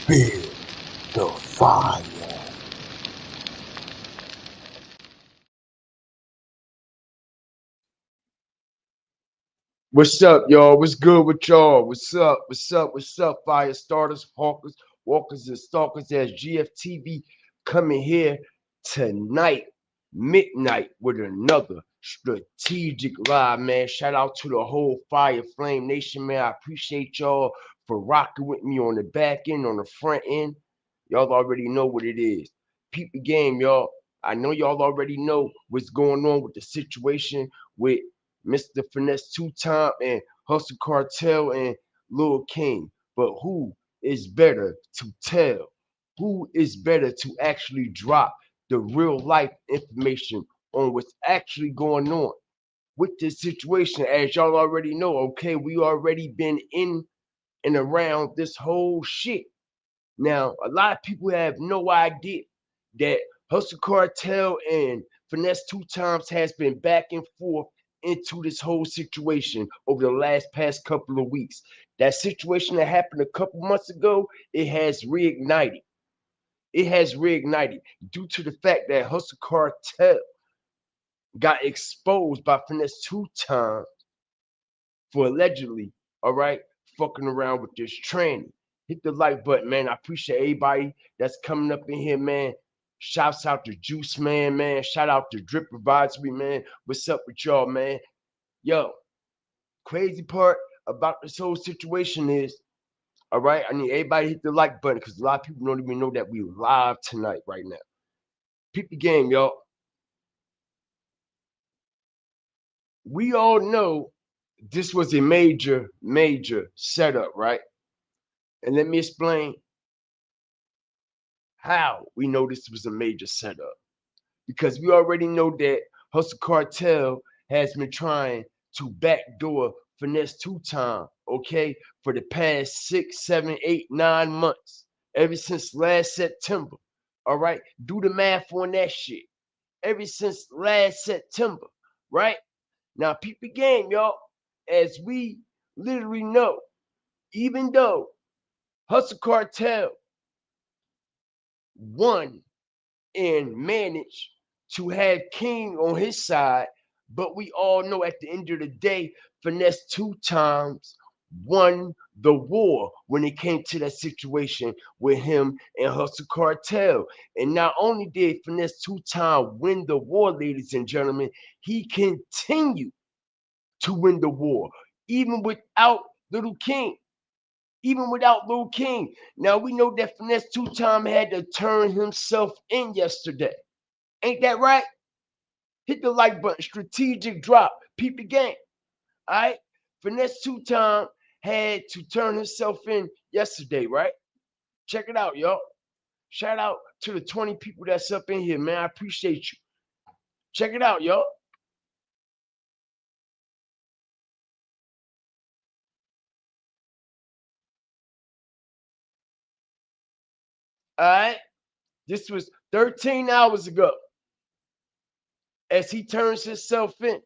Feel the fire. What's up, y'all? What's good with y'all? What's up? What's up? What's up? Fire starters, hawkers, walkers, and stalkers. As GFTV coming here tonight, midnight, with another strategic live, man. Shout out to the whole Fire Flame Nation, man. I appreciate y'all for rocking with me on the back end, on the front end. Y'all already know what it is. Peep the game, y'all. I know y'all already know what's going on with the situation with Mr. Finesse 2 Time and Hustle Cartel and Lil King. But who is better to tell? Who is better to actually drop the real life information on what's actually going on with this situation? As y'all already know, okay, we already been in and around this whole shit. Now, a lot of people have no idea that Hustle Cartel and Finesse 2 Times has been back and forth into this whole situation over the past couple of weeks. That situation that happened a couple months ago, it has reignited. It has reignited due to the fact that Hustle Cartel got exposed by Finesse 2 Times for allegedly, all right, fucking around with this tranny. Hit the like button, man. I appreciate everybody that's coming up in here, man. Shouts out to Juice Man, man. Shout out to Drip Advisory, man. What's up with y'all, man? Yo, crazy part about this whole situation is, all right, I need everybody to hit the like button because a lot of people don't even know that we live tonight right now. Peep the game, y'all. We all know this was a major, major setup, right? And let me explain how we know this was a major setup. Because we already know that Hustle Cartel has been trying to backdoor Finesse 2 Time, okay, for the past 6, 7, 8, 9 months, ever since last September. All right, do the math on that shit. Ever since last September, right? Now, peep the game, y'all. As we literally know, even though Hustle Cartel won and managed to have King on his side. But we all know at the end of the day, Finesse 2 Times won the war when it came to that situation with him and Hustle Cartel. And not only did Finesse 2 Times win the war, ladies and gentlemen, he continued to win the war, even without Little King. Even without Lil King. Now we know that Finesse 2 Times had to turn himself in yesterday. Ain't that right? Hit the like button. Strategic drop. Peep the game. All right. Finesse 2 Times had to turn himself in yesterday, right? Check it out, y'all. Shout out to the 20 people that's up in here, man. I appreciate you. Check it out, y'all. All right. This was 13 hours ago as he turns himself in.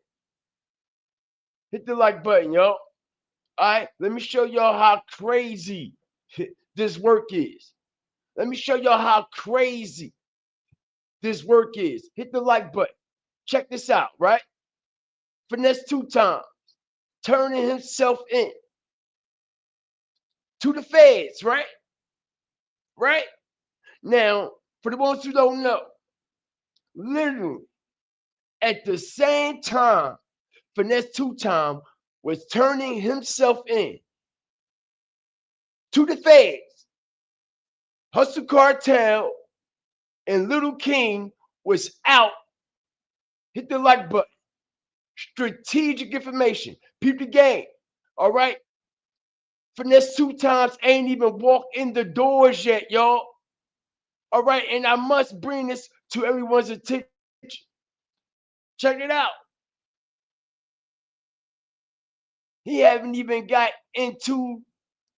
Hit the like button, y'all. All right. Let me show y'all how crazy this work is. Let me show y'all how crazy this work is. Hit the like button. Check this out, right? Finesse 2 Times turning himself in to the feds, right? Right? Now, for the ones who don't know, literally at the same time, Finesse 2 Times was turning himself in to the feds. Hustle Cartel and Little King was out. Hit the like button. Strategic information. Peep the game. All right. Finesse 2 Times ain't even walked in the doors yet, y'all. All right. And I must bring this to everyone's attention. Check it out. He haven't even got into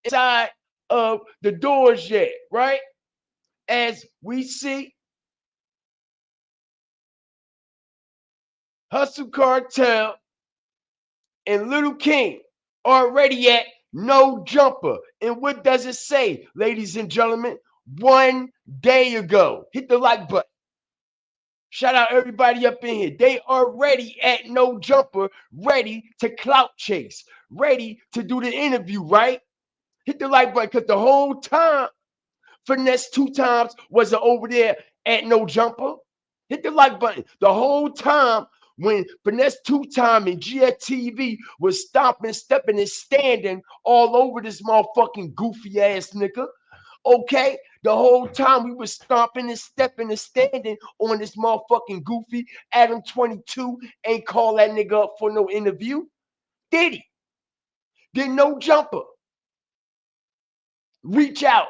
inside of the doors yet, right? As we see, Hustle Cartel and Little King already at no jumper. And what does it say, ladies and gentlemen? 1 day ago. Hit the like button. Shout out everybody up in here. They are ready at no jumper, ready to clout chase, ready to do the interview, right? Hit the like button because the whole time FINESSE2TYMES wasn't over there at no jumper. Hit the like button. The whole time when FINESSE2TYMES and GFTV was stomping, stepping, and standing all over this motherfucking goofy ass nigga. Okay, the whole time we was stomping and stepping and standing on this motherfucking goofy Adam 22 ain't call that nigga up for no interview. Did he? Did no jumper reach out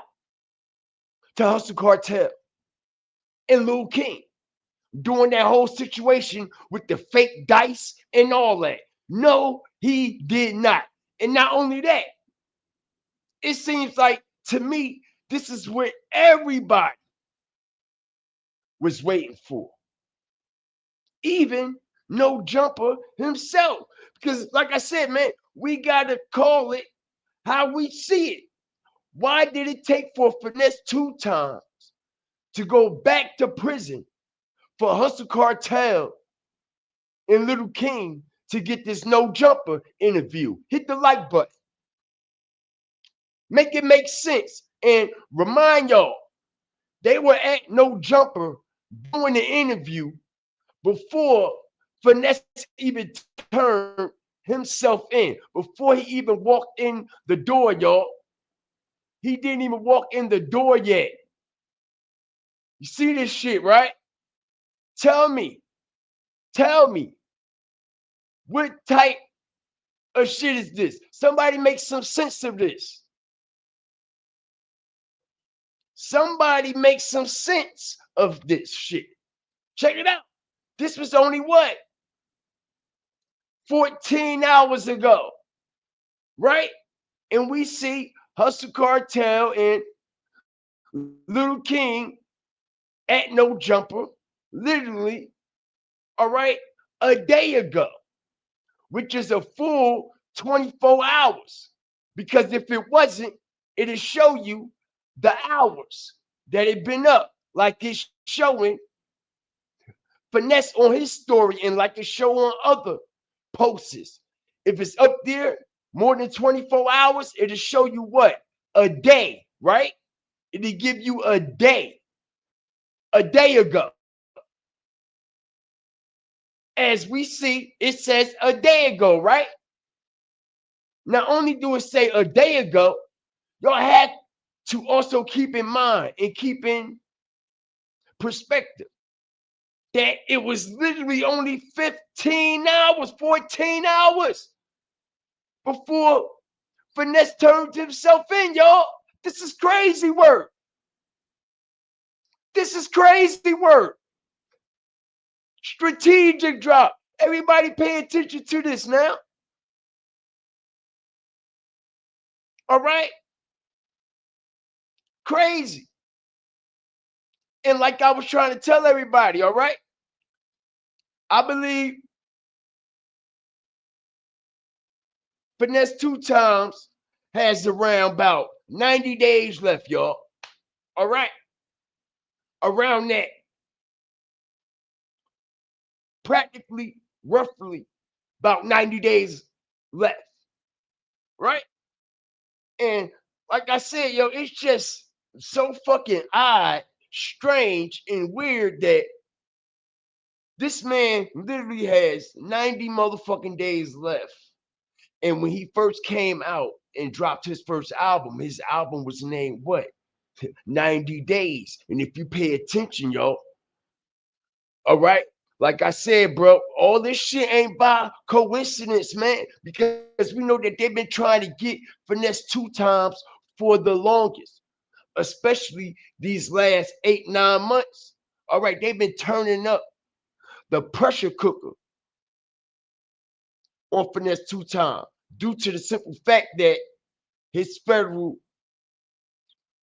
to Hustle Cartel and Lil King during that whole situation with the fake dice and all that? No, he did not. And not only that, it seems like to me, this is what everybody was waiting for. Even no jumper himself. Because, like I said, man, we got to call it how we see it. Why did it take for FINESSE2TYMES to go back to prison for Hustle Cartel and Little King to get this no jumper interview? Hit the like button. Make it make sense. And remind y'all, they were at no jumper doing the interview before Finesse even turned himself in. Before he even walked in the door, y'all. He didn't even walk in the door yet. You see this shit, right? Tell me, what type of shit is this? Somebody make some sense of this. Somebody make some sense of this shit. Check it out. This was only what? 14 hours ago, right? And we see Hustle Cartel and Little King at no jumper, literally, all right, a day ago, which is a full 24 hours. Because if it wasn't, it'll show you the hours that it been up, like it's showing Finesse on his story and like it's showing on other posts. If it's up there more than 24 hours, it'll show you what? A day, right? It'll give you a day ago. As we see, it says a day ago, right? Not only do it say a day ago, y'all had to also keep in mind and keep in perspective that it was literally only 15 hours, 14 hours before Finesse turned himself in, y'all. This is crazy work. This is crazy work. Strategic drop. Everybody pay attention to this now. All right? Crazy. And like I was trying to tell everybody, all right? I believe FINESSE2TYMES has around about 90 days left, y'all. All right? Around that. Practically, roughly, about 90 days left. Right? And like I said, yo, it's just so fucking odd, strange, and weird that this man literally has 90 motherfucking days left. And when he first came out and dropped his first album, his album was named what? 90 Days. And if you pay attention, yo, all right, like I said, bro, all this shit ain't by coincidence, man, because we know that they've been trying to get FINESSE2TYMES for the longest, especially these last 8-9 months. All right, they've been turning up the pressure cooker on FINESSE2TYMES due to the simple fact that his federal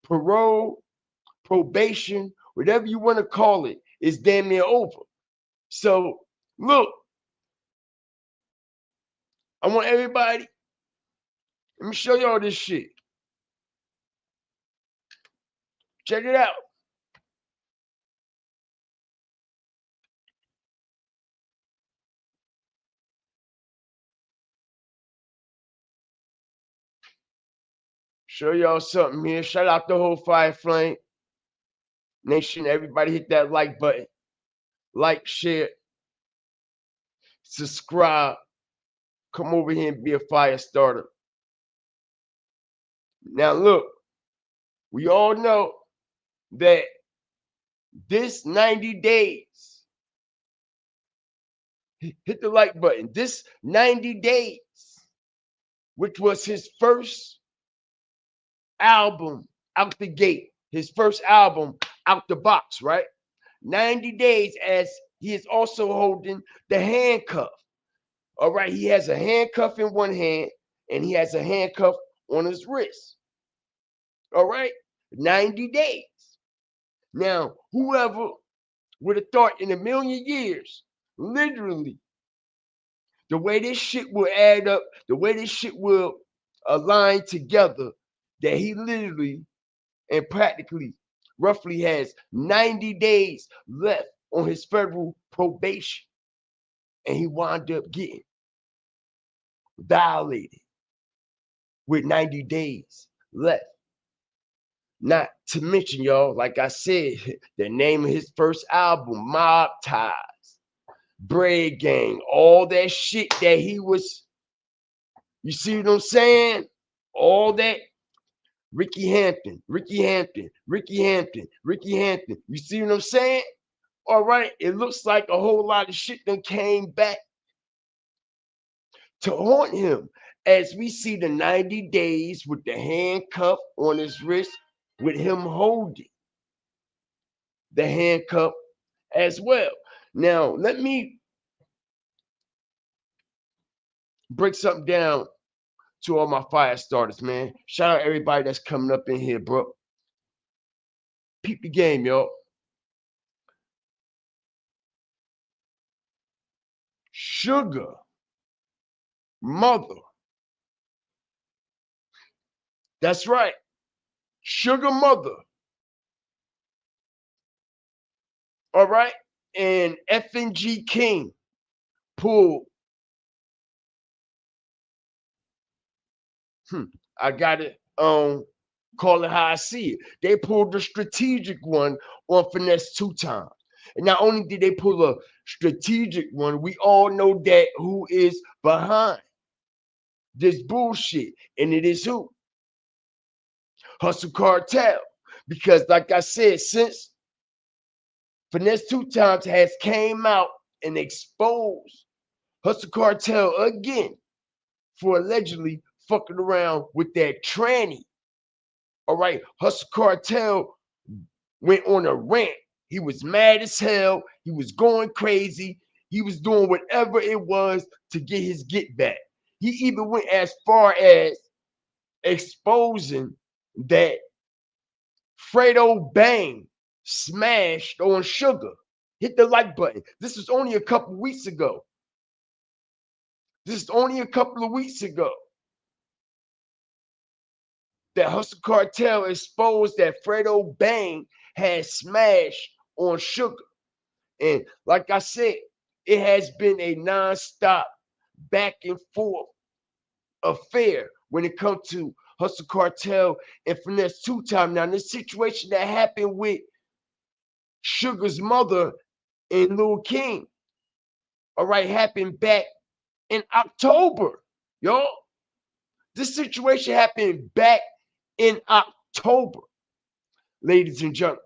parole, probation, whatever you want to call it, is damn near over. So, look, I want everybody Let me show y'all this shit. Check it out. Show y'all something here. Shout out the whole Fire Flame Nation. Everybody hit that like button. Like, share, subscribe. Come over here and be a fire starter. Now look, we all know that this 90 days, hit the like button, this 90 days, which was his first album out the gate, his first album out the box, right? 90 days, as he is also holding the handcuff. All right, he has a handcuff in one hand and he has a handcuff on his wrist. All right, 90 days. Now, whoever would have thought in a million years, literally, the way this shit will add up, the way this shit will align together, that he literally and practically roughly has 90 days left on his federal probation. And he wound up getting violated with 90 days left. Not to mention, y'all, like I said, the name of his first album, Mob Ties, Bread Gang, all that shit that he was, you see what I'm saying? All that Ricky Hampton. You see what I'm saying? All right, it looks like a whole lot of shit done came back to haunt him as we see the 90 days with the handcuff on his wrist, with him holding the handcuff as well. Now, let me break something down to all my fire starters, man. Shout out everybody that's coming up in here, bro. Peep the game, y'all. Suga mother. That's right. Suga mother. All right. And FNG King pulled. I got it. Call it how I see it. They pulled the strategic one on FINESSE2TYMES. And not only did they pull a strategic one, we all know that who is behind this bullshit. And it is who? Hustle Cartel. Because like I said, since FINESSE2TYMES has came out and exposed Hustle Cartel again for allegedly fucking around with that tranny. All right, Hustle Cartel went on a rant. He was mad as hell. He was going crazy. He was doing whatever it was to get his get back. He even went as far as exposing that Fredo Bang smashed on Suga. Hit the like button. This was only a couple weeks ago. That Hustle Cartel exposed that Fredo Bang had smashed on Suga. And like I said, it has been a non-stop back and forth affair when it comes to Hustle Cartel and FINESSE2TYMES. Now, this situation that happened with Suga's mother and Lil King, all right, happened back in October, y'all. This situation happened back in October, ladies and gentlemen.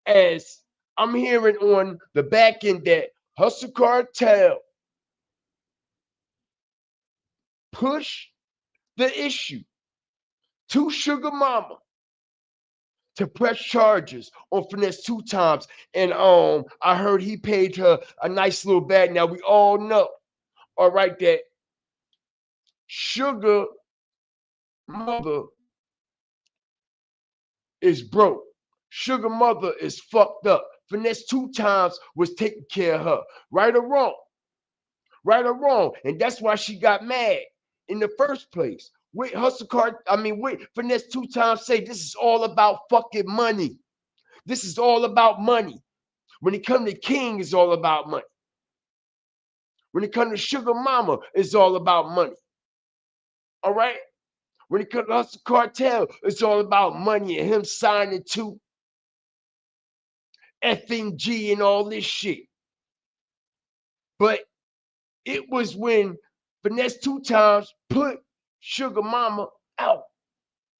As I'm hearing on the back end that Hustle Cartel pushed the issue to Suga Mama to press charges on FINESSE2TYMES. And I heard he paid her a nice little bag. Now we all know, all right, that Suga Mother is broke. Suga Mother is fucked up. FINESSE2TYMES was taking care of her, right or wrong. And that's why she got mad in the first place with Finesse 2 Tymes say this is all about fucking money. This is all about money. When it comes to King, it's all about money. When it comes to Sugar Mama, it's all about money. All right? When it comes to Hustle Cartel, it's all about money and him signing to FNG and all this shit. But it was when Finesse 2 Tymes put Sugar Mama out.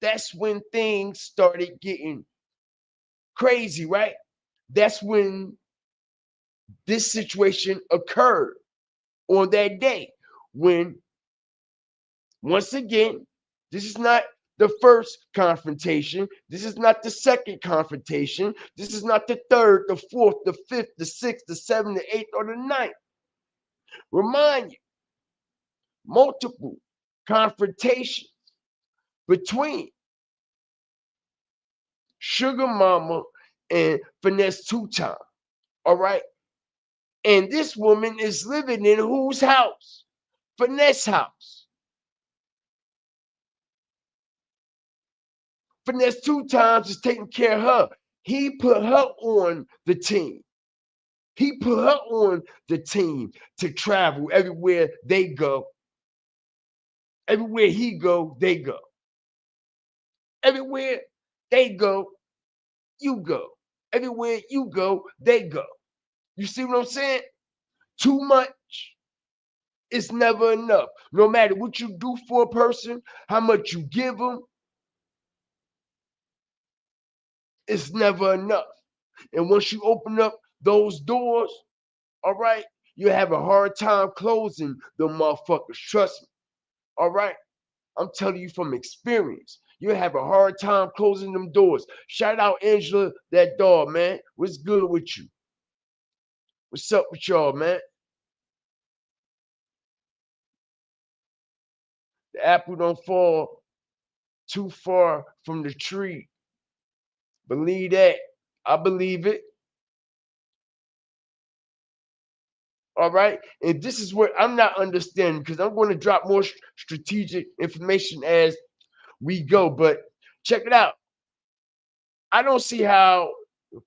That's when things started getting crazy, right? That's when this situation occurred on that day. When, once again, this is not the first confrontation. This is not the second confrontation. This is not the third, the fourth, the fifth, the sixth, the seventh, the eighth, or the ninth. Remind you, multiple confrontations between Sugar Mama and Finesse 2 Tymes. All right. And this woman is living in whose house? Finesse house. Finesse 2 Tymes is taking care of her. He put her on the team. He put her on the team to travel everywhere they go. Everywhere he go, they go. Everywhere they go, you go. Everywhere you go, they go. You see what I'm saying? Too much is never enough. No matter what you do for a person, how much you give them, it's never enough. And once you open up those doors, all right, you have a hard time closing the motherfuckers. Trust me. All right. I'm telling you from experience. You have a hard time closing them doors. Shout out Angela, that dog, man. What's good with you? What's up with y'all, man? The apple don't fall too far from the tree. Believe that. I believe it. All right. And this is what I'm not understanding, because I'm going to drop more strategic information as we go. But check it out. I don't see how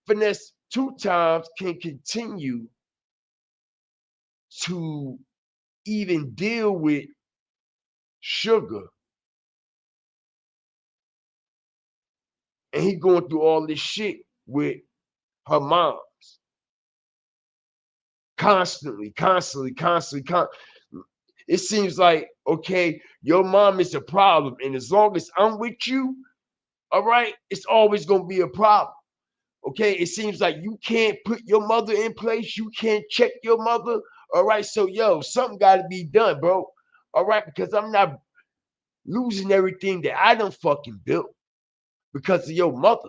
Finesse 2 Tymes can continue to even deal with Sugar. And he going through all this shit with her moms. Constantly. It seems like, okay, your mom is a problem. And as long as I'm with you, all right, it's always going to be a problem. Okay, it seems like you can't put your mother in place. You can't check your mother. All right, so yo, something got to be done, bro. All right, because I'm not losing everything that I done fucking built because of your mother.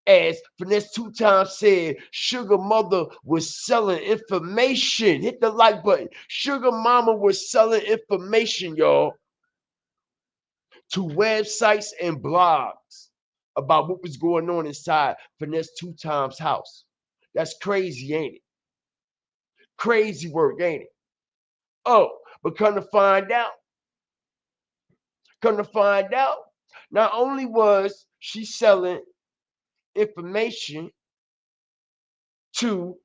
As Finesse 2 Tymes said, Sugar Mother was selling information. Hit the like button. Sugar Mama was selling information, y'all, to websites and blogs about what was going on inside Finesse 2 Tymes' house. That's crazy, ain't it? Crazy work, ain't it? Oh, but come to find out, not only was she selling information to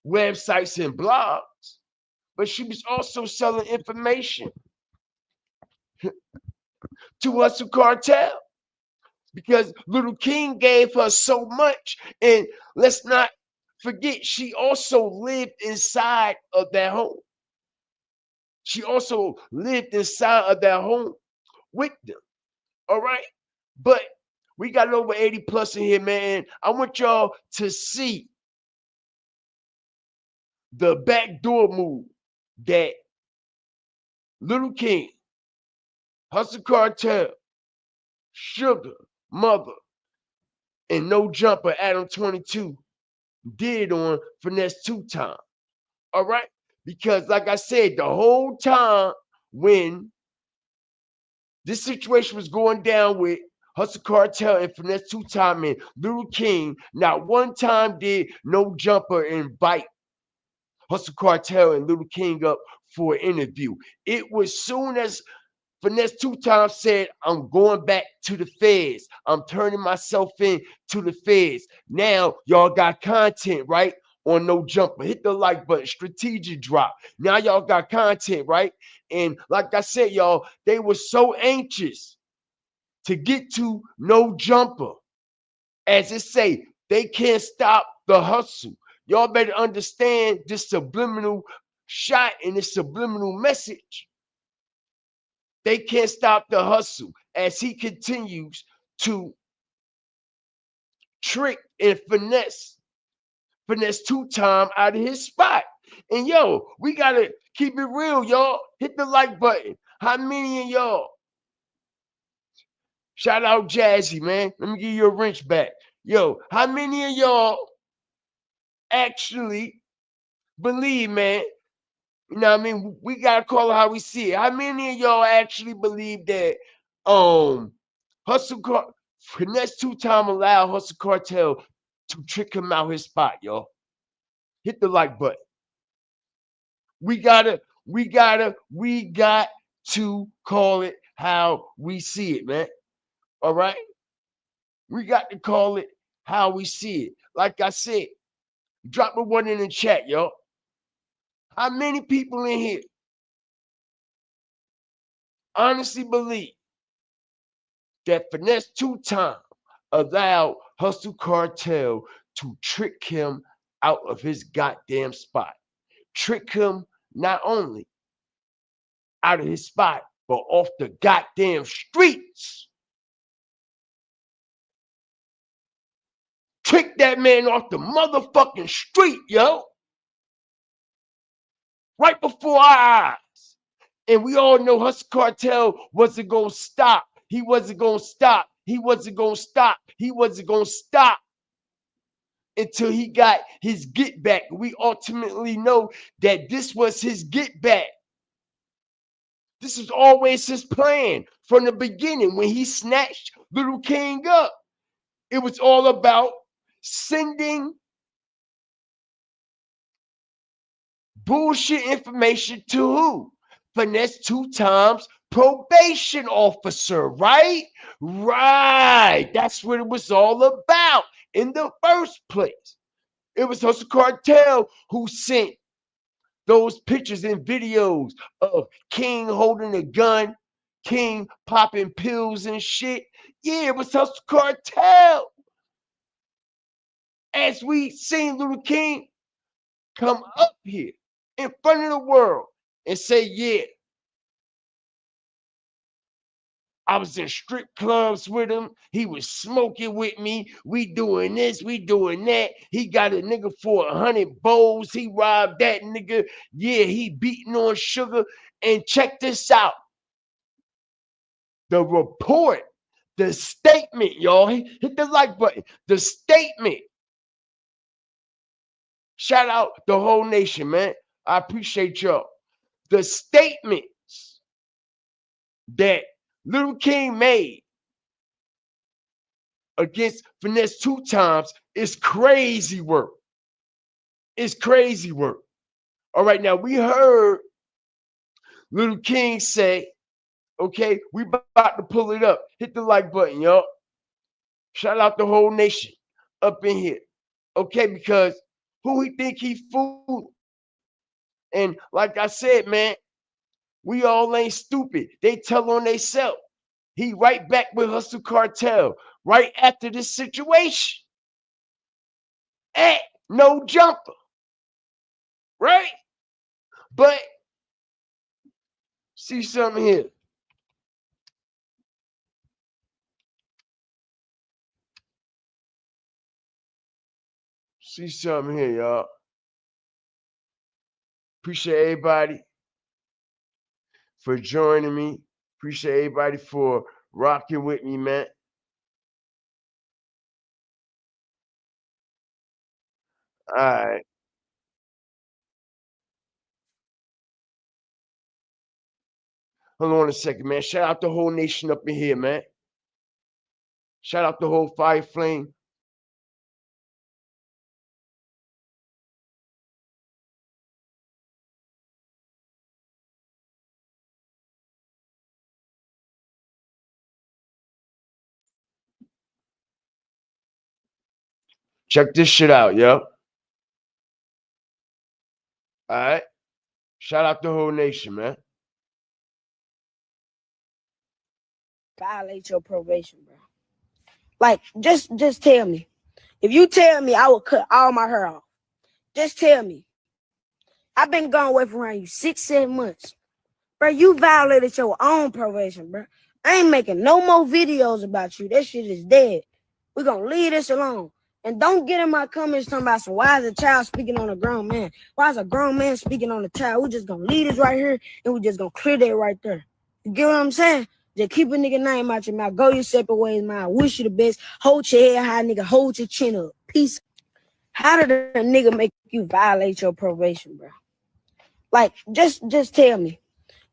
websites and blogs, but she was also selling information to Hustle Cartel, because Little King gave her so much. And let's not forget, she also lived inside of that home. She also lived inside of that home with them. All right. But we got over 80 plus in here, man. I want y'all to see the backdoor move that Little King, Hustle Cartel, Sugar, Mother, and No Jumper Adam 22 did on Finesse 2 Tymes. All right. Because like I said, the whole time when this situation was going down with Hustle Cartel and Finesse 2 Tymes and Little King, not one time did No Jumper invite Hustle Cartel and Little King up for an interview. It was soon as Finesse 2 Times said, I'm going back to the feds. I'm turning myself in to the feds. Now, y'all got content, right? On No Jumper. Hit the like button. Strategic drop. Now, y'all got content, right? And like I said, y'all, they were so anxious to get to No Jumper. As it say, they can't stop the hustle. Y'all better understand this subliminal shot and this subliminal message. They can't stop the hustle as he continues to trick and finesse 2 Times out of his spot. And yo, we gotta keep it real, y'all. Hit the like button. How many of y'all? Shout out Jazzy, man. Let me give you a wrench back. Yo, how many of y'all actually believe, man? You know what I mean? We gotta call it how we see it. How many of y'all actually believe that Finesse 2 Times allowed Hustle Cartel to trick him out his spot, y'all? Hit the like button. We got to call it how we see it, man. All right? We got to call it how we see it. Like I said, drop a one in the chat, y'all. How many people in here honestly believe that Finesse 2 Times allowed Hustle Cartel to trick him out of his goddamn spot? Trick him not only out of his spot, but off the goddamn streets. Trick that man off the motherfucking street, yo. Right before our eyes. And we all know Hustle Cartel wasn't going to stop. He wasn't going to stop. He wasn't going to stop. He wasn't going to stop until he got his get back. We ultimately know that this was his get back. This was always his plan from the beginning when he snatched Little King up. It was all about sending bullshit information to who? Finesse 2 Times probation officer, right? Right. That's what it was all about in the first place. It was Hustle Cartel who sent those pictures and videos of King holding a gun, King popping pills and shit. Yeah, it was Hustle Cartel. As we seen Little King come up here in front of the world and say, yeah, I was in strip clubs with him. He was smoking with me. We doing this, we doing that. He got a nigga for 100 bowls. He robbed that nigga. Yeah, he beating on Suga. And check this out. The report, the statement, y'all. Hit the like button. The statement. Shout out the whole nation, man. I appreciate y'all. The statements that Little King made against Finesse 2 Times is crazy work. It's crazy work. All right, now we heard Little King say, okay, we about to pull it up. Hit the like button, y'all. Shout out the whole nation up in here. Okay, because who he think he fooled? And like I said, man, we all ain't stupid. They tell on theyself. He right back with Hustle Cartel right after this situation. At No Jumper. Right? But see something here. See something here, y'all. Appreciate everybody for joining me. Appreciate everybody for rocking with me, man. All right. Hold on a second, man. Shout out the whole nation up in here, man. Shout out the whole Fire Flame Check this shit out, yo. All right. Shout out the whole nation, man. Violate your probation, bro. Like, just tell me. If you tell me I will cut all my hair off, just tell me. I've been gone away from around you 6, 7 months. Bro, you violated your own probation, bro. I ain't making no more videos about you. That shit is dead. We're gonna leave this alone. And don't get in my comments talking about some why is a child speaking on a grown man? Why is a grown man speaking on a child? We're just gonna leave this right here and we're just gonna clear that right there. You get what I'm saying? Just keep a nigga name out your mouth. Go your separate ways, man. I wish you the best. Hold your head high, nigga. Hold your chin up. Peace. How did a nigga make you violate your probation, bro? Like, just tell me.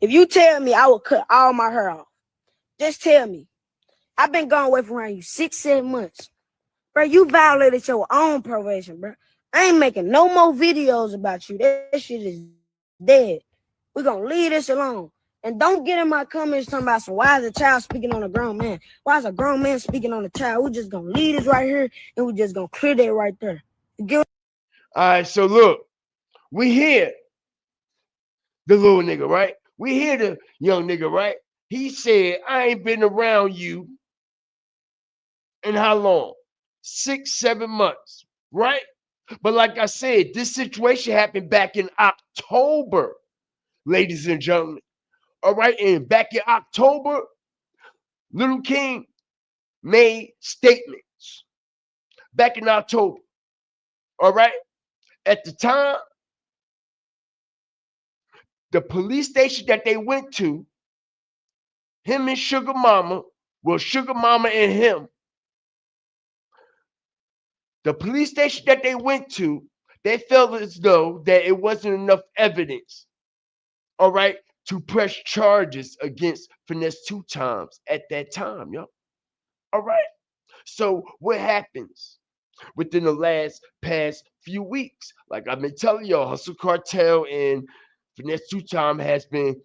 If you tell me I will cut all my hair off, just tell me. I've been gone away from around you 6, 7 months. Bro, you violated your own probation, bro. I ain't making no more videos about you. That shit is dead. We're gonna leave this alone. And don't get in my comments talking about some why is a child speaking on a grown man? Why is a grown man speaking on a child? We're just gonna leave this right here and we're just gonna clear that right there. All right, so look, we hear the little nigga, right? We hear the young nigga, right? He said, I ain't been around you in how long? 6, 7 months, right? But like I said, this situation happened back in October, ladies and gentlemen. All right, and back in October, Little King made statements. Back in October, all right? At the time, the police station that they went to, him and Sugar Mama, well, Sugar Mama and him, the police station that they went to, they felt as though that it wasn't enough evidence, all right, to press charges against FINESSE2TYMES at that time, yo. All right. So what happens within the past few weeks? Like I've been telling y'all, Hustle Cartel and FINESSE2TYMES has been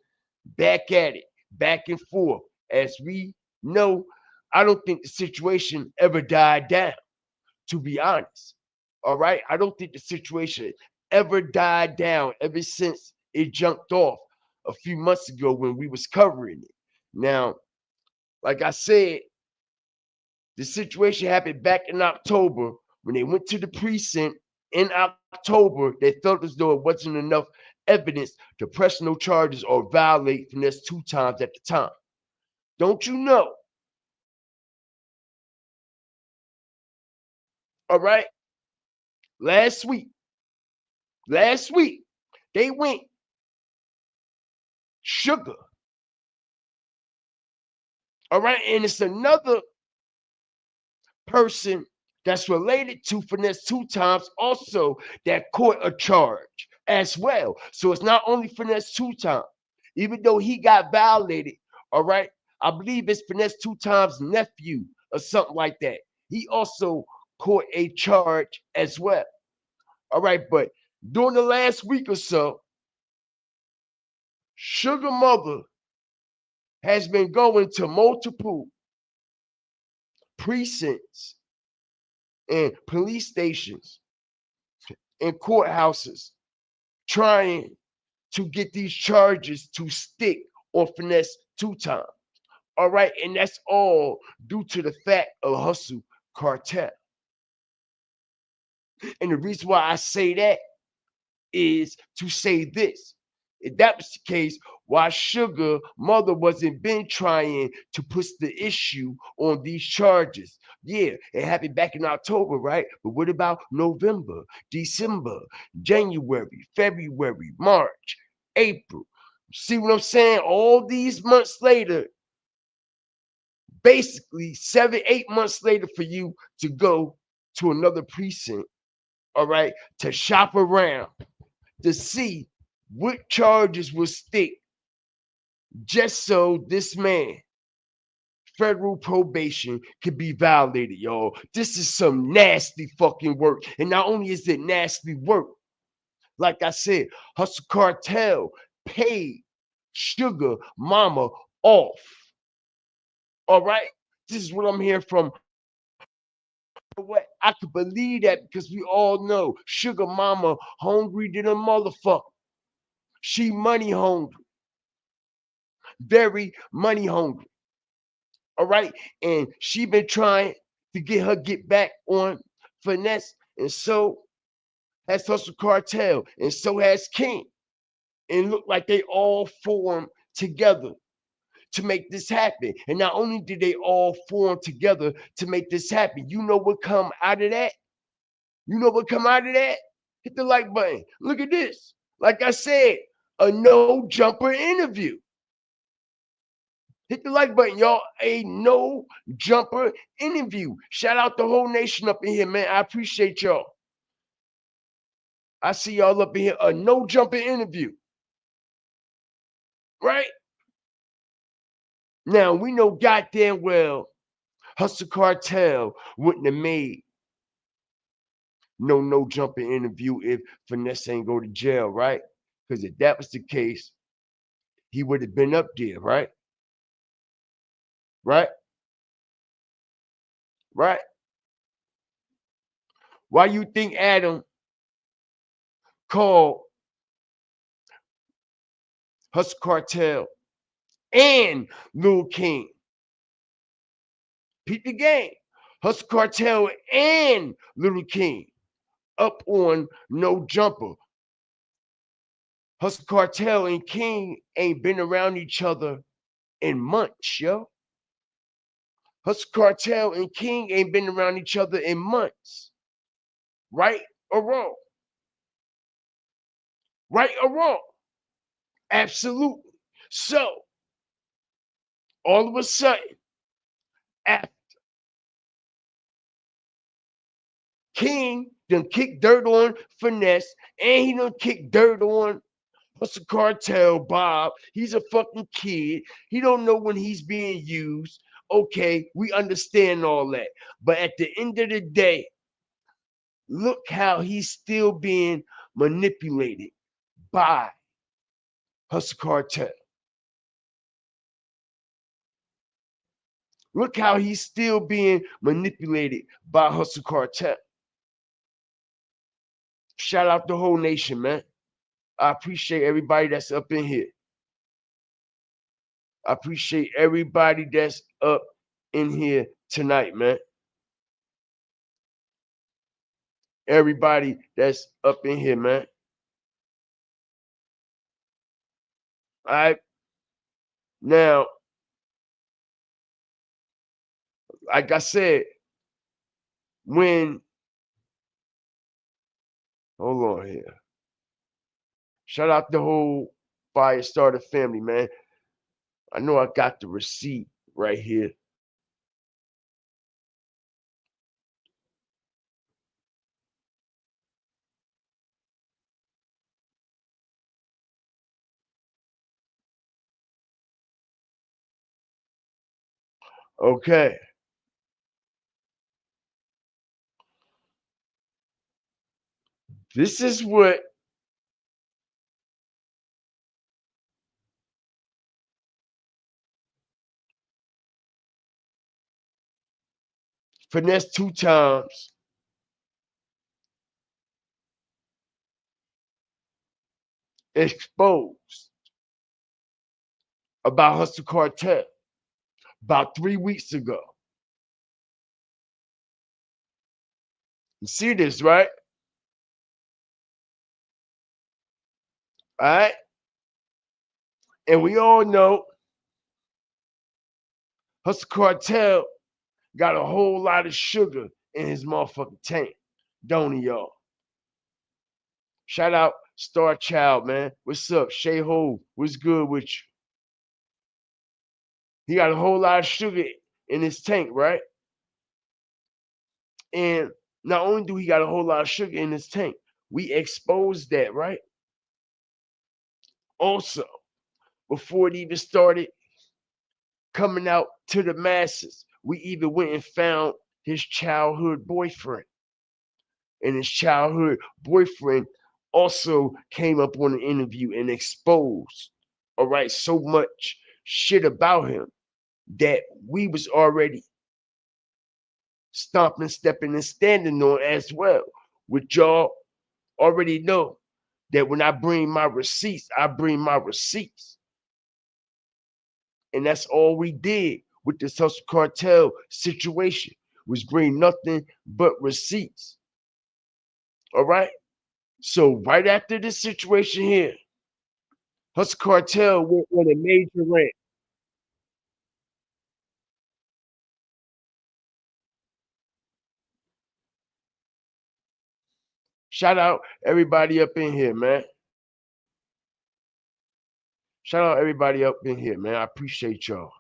back at it, back and forth. As we know, I don't think the situation ever died down, to be honest. All right. I don't think the situation ever died down ever since it jumped off a few months ago when we was covering it. Now, like I said, the situation happened back in October when they went to the precinct in October. They felt as though it wasn't enough evidence to press no charges or violate FINESSE2TYMES at the time. Don't you know? All right. Last week, last week, they went Sugar. All right. And it's another person that's related to FINESSE2TYMES also that caught a charge as well. So it's not only FINESSE2TYMES, even though he got violated. All right. I believe it's FINESSE2TYMES' nephew or something like that. He also caught a charge as well. All right. But during the last week or so, Sugar Mother has been going to multiple precincts and police stations and courthouses trying to get these charges to stick on FINESSE2TYMES. All right. And that's all due to the fact of Hustle Cartel. And the reason why I say that is to say this. If that was the case, why Sugar Mother wasn't been trying to push the issue on these charges? Yeah, it happened back in October, right? But what about November, December, January, February, March, April? See what I'm saying? All these months later, basically 7, 8 months later, for you to go to another precinct, all right, to shop around to see what charges will stick just so this man, federal probation, could be violated, y'all. This is some nasty fucking work. And not only is it nasty work, like I said, Hustle Cartel paid Sugar Mama off. All right? This is what I'm hearing from what I could believe that because we all know Sugar Mama hungry than a motherfucker. She money hungry, very money hungry. All right, and she been trying to get back on Finesse, and so has Hustle Cartel, and so has King. And look like they all formed together to make this happen. And not only did they all form together to make this happen, you know what come out of that? You know what come out of that? Hit the like button. Look at this. Like I said, a no jumper interview. Hit the like button, y'all. A no jumper interview. Shout out the whole nation up in here, man. I appreciate y'all. I see y'all up in here. A no jumper interview. Right? Now, we know goddamn well Hustle Cartel wouldn't have made no jumping interview if Finesse ain't go to jail, right? Because if that was the case, he would have been up there, right? Right? Right? Why you think Adam called Hustle Cartel and Lil King? Peep the game. Hustle Cartel and Lil King up on no jumper. Hustle Cartel and King ain't been around each other in months, yo. Hustle Cartel and King ain't been around each other in months. Right or wrong? Right or wrong? Absolutely. So, all of a sudden, after King done kick dirt on Finesse, and he done kick dirt on Hustle Cartel Bob. He's a fucking kid. He don't know when he's being used. Okay, we understand all that. But at the end of the day, look how he's still being manipulated by Hustle Cartel. Look how he's still being manipulated by Hustle Cartel. Shout out the whole nation, man. I appreciate everybody that's up in here. I appreciate everybody that's up in here tonight, man. Everybody that's up in here, man. All right. Now, like I said, when hold on here. Shout out the whole Firestarter family, man. I know I got the receipt right here. Okay. This is what Finesse 2 times exposed about Hustle Cartel about 3 weeks ago. You see this, right? All right. And we all know Hustle Cartel got a whole lot of sugar in his motherfucking tank, don't he, y'all? Shout out Star Child, man. What's up? Shay Ho, what's good with you? He got a whole lot of sugar in his tank, right? And not only do he got a whole lot of sugar in his tank, we exposed that, right? Also, before it even started coming out to the masses, we even went and found his childhood boyfriend. And his childhood boyfriend also came up on an interview and exposed, all right, so much shit about him that we was already stomping, stepping, and standing on as well. Which y'all already know that when I bring my receipts, I bring my receipts. And that's all we did with this hustle cartel situation, was bring nothing but receipts. All right? So right after this situation here, hustle cartel went on a major rant. Shout out everybody up in here, man. Shout out everybody up in here, man. I appreciate y'all.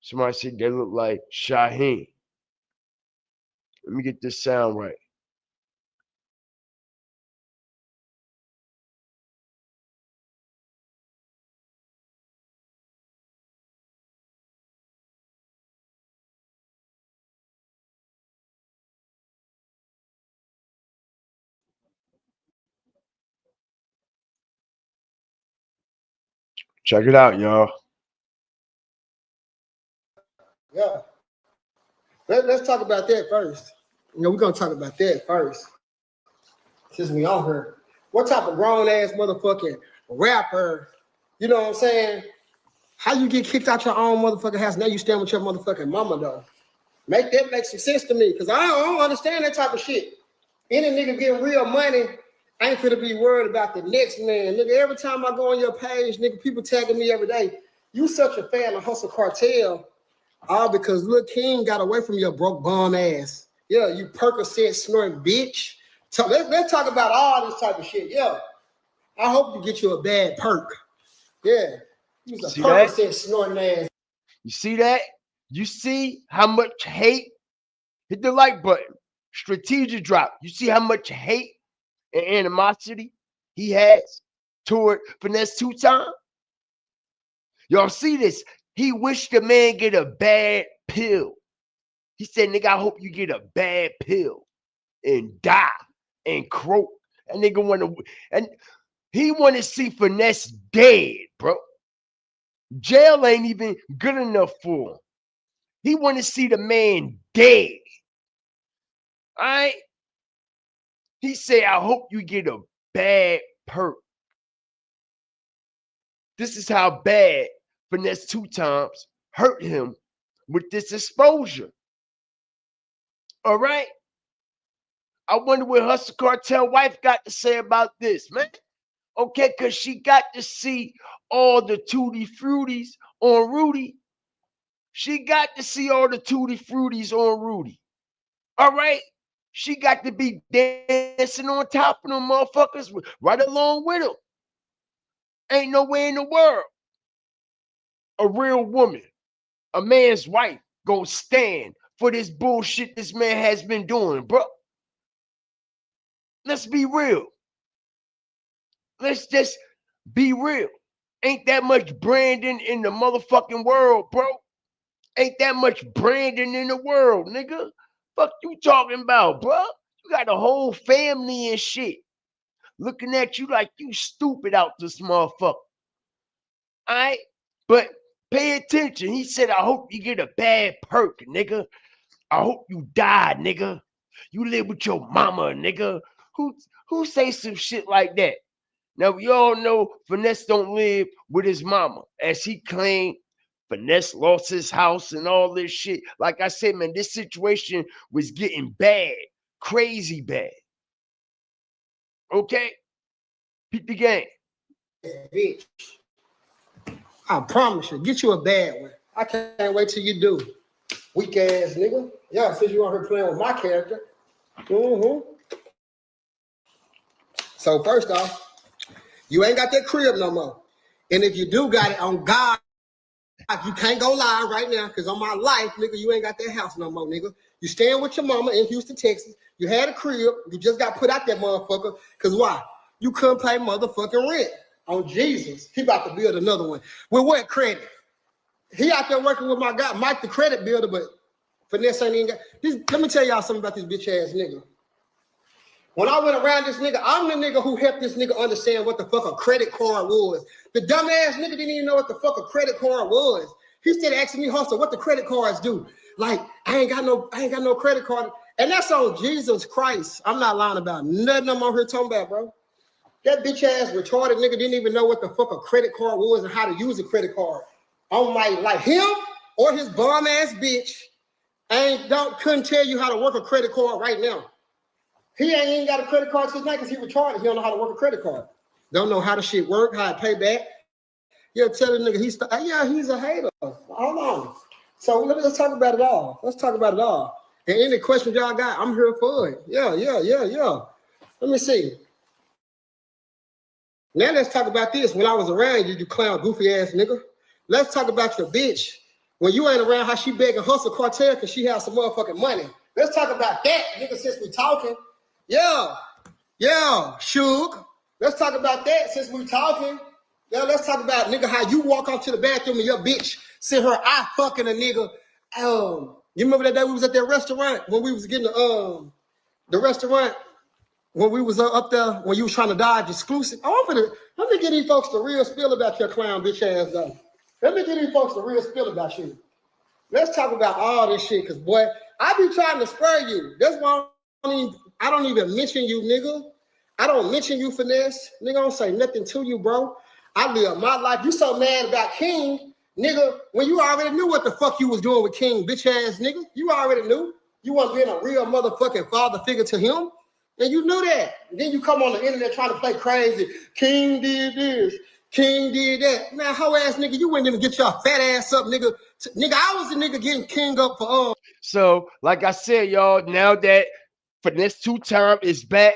Somebody said they look like Shaheen. Let me get this sound right. Check it out, y'all. Yeah. Let's talk about that first. You know, we're gonna talk about that first. Since we on her. What type of grown ass motherfucking rapper, you know what I'm saying? How you get kicked out your own motherfucking house? Now you stand with your motherfucking mama though. Make some sense to me, because I don't understand that type of shit. Any nigga getting real money, I ain't finna be worried about the next man. Nigga, every time I go on your page, nigga, people tagging me every day. You such a fan of Hustle Cartel, all because Lil King got away from your broke bum ass. Yeah, you Percocet snorting bitch. So let's talk about all this type of shit. Yeah, I hope you get you a bad perk. Yeah, he's a Percocet snorting ass. You see that? You see how much hate? Hit the like button. Strategic drop. You see how much hate and animosity he has toward FINESSE2TYMES? Y'all see this? He wished the man get a bad pill. He said, nigga, I hope you get a bad pill and die and croak. And nigga and he want to see Finesse dead, bro. Jail ain't even good enough for him. He want to see the man dead. All right? He said, I hope you get a bad perk. This is how bad FINESSE2TYMES hurt him with this exposure. All right? I wonder what Hustle Cartel wife got to say about this, man. Okay, because she got to see all the Tutti Fruities on Rudy. She got to see all the Tutti Fruities on Rudy. All right? She got to be dancing on top of them motherfuckers right along with them. Ain't no way in the world a real woman, a man's wife, gonna stand for this bullshit this man has been doing, bro. Let's be real. Let's just be real. Ain't that much branding in the motherfucking world, bro. Ain't that much branding in the world, nigga. Fuck you talking about, bro? You got a whole family and shit looking at you like you stupid out this motherfucker. All right? But pay attention. He said, I hope you get a bad perk, nigga. I hope you die, nigga. You live with your mama, nigga. Who say some shit like that? Now, we all know Finesse don't live with his mama. As he claimed, Finesse lost his house and all this shit. Like I said, man, this situation was getting bad. Crazy bad. Okay? Peep the game. Bitch. I promise you, get you a bad one. I can't wait till you do. Weak ass nigga. Yeah, since you on here playing with my character. So first off, you ain't got that crib no more. And if you do got it, on God, you can't go live right now, because on my life, nigga, you ain't got that house no more, nigga. You staying with your mama in Houston, Texas. You had a crib. You just got put out that motherfucker. Because why? You couldn't pay motherfucking rent. On Jesus. He about to build another one. With what credit? He out there working with my guy, Mike the credit builder, but Finesse ain't even got this. Let me tell y'all something about this bitch ass nigga. When I went around this nigga, I'm the nigga who helped this nigga understand what the fuck a credit card was. The dumbass nigga didn't even know what the fuck a credit card was. He started asking me, Hustle, what the credit cards do? Like, I ain't got no credit card. And that's on Jesus Christ. I'm not lying about nothing I'm on here talking about, bro. That bitch ass retarded nigga didn't even know what the fuck a credit card was and how to use a credit card. On my like him or his bum ass bitch couldn't tell you how to work a credit card right now. He ain't got a credit card since night because he retarded. He don't know how to work a credit card. Don't know how the shit work, how to pay back. You tell the nigga he's a hater. Hold on. So let's talk about it all. Let's talk about it all. And any questions y'all got, I'm here for it. Yeah. Let me see. Now let's talk about this. When I was around you, you clown goofy ass nigga. Let's talk about your bitch. When you ain't around, how she begging Hustle Cartel because she has some motherfucking money. Let's talk about that, nigga, since we talking. Yeah, Suge. Let's talk about that since we talking. Yeah, let's talk about, nigga, how you walk off to the bathroom and your bitch see her eye fucking a nigga. You remember that day we was at that restaurant when we was getting the restaurant when we was up there when you was trying to dodge exclusive? Let me get these folks the real spill about your clown bitch ass though. Let me get these folks the real spill about you. Let's talk about all this shit, cause boy, I be trying to spur you. That's why I don't even mention you, nigga. I don't mention you, Finesse. Nigga, I don't say nothing to you, bro. I live my life. You so mad about King, nigga, when you already knew what the fuck you was doing with King, bitch ass nigga. You already knew. You wasn't being a real motherfucking father figure to him. And you knew that. And then you come on the internet trying to play crazy. King did this. King did that. Man, hoe ass nigga, you wouldn't even get your fat ass up, nigga. Nigga, I was the nigga getting King up for So, like I said, y'all, now that FINESSE2TYMES is back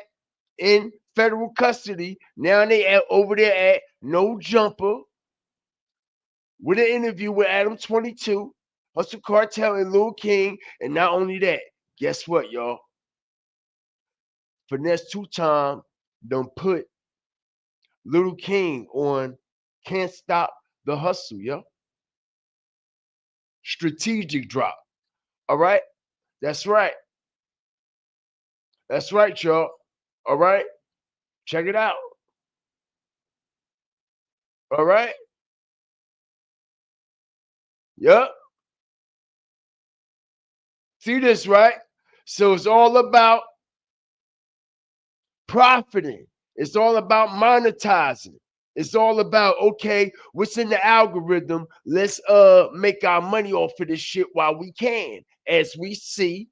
in federal custody, now they over there at No Jumper with an interview with Adam 22, Hustle Cartel, and Lil King. And not only that, guess what, y'all? FINESSE2TYMES done put Lil King on Can't Stop the Hustle, yo. Strategic drop. All right? That's right. That's right, y'all. All right? Check it out. All right? Yep. See this, right? So it's all about profiting. It's all about monetizing. It's all about, okay, what's in the algorithm? Let's make our money off of this shit while we can. As we see,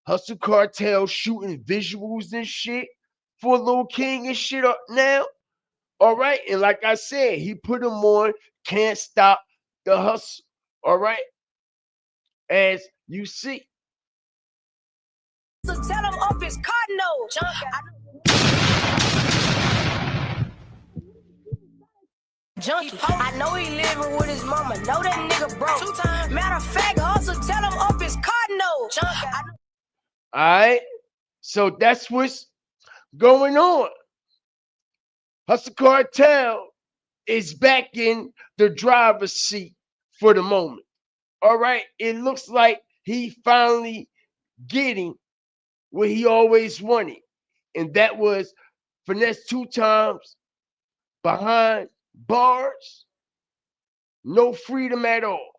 Hustle Cartel shooting visuals and shit for Lil King and shit up now. All right. And like I said, he put him on Can't Stop the Hustle. All right. As you see. So tell him up his cardinal. Junkie. I know he living with his mama. Know that nigga broke. Matter of fact, Hustle, tell him up his cardinal. All right. So that's what's going on. Hustle Cartel is back in the driver's seat for the moment. All right. It looks like he finally getting what he always wanted. And that was FINESSE2TYMES behind bars, no freedom at all,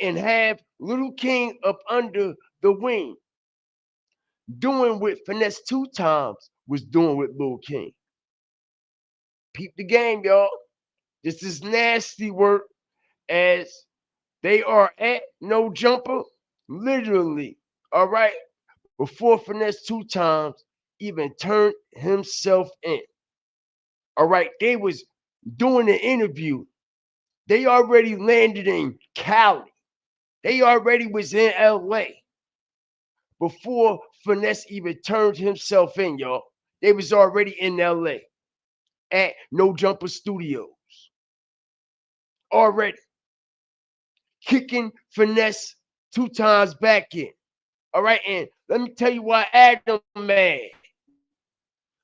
and have Lil King up under the wing, doing what FINESSE2TYMES was doing with Lil King. Peep the game, y'all. This is nasty work, as they are at No Jumper, literally, all right, before FINESSE2TYMES even turned himself in. All right, they was doing an interview. They already landed in Cali. They already was in LA before Finesse even turned himself in, y'all. They was already in LA at No Jumper Studios. Already kicking Finesse 2 times back in. All right, and let me tell you why Adam mad.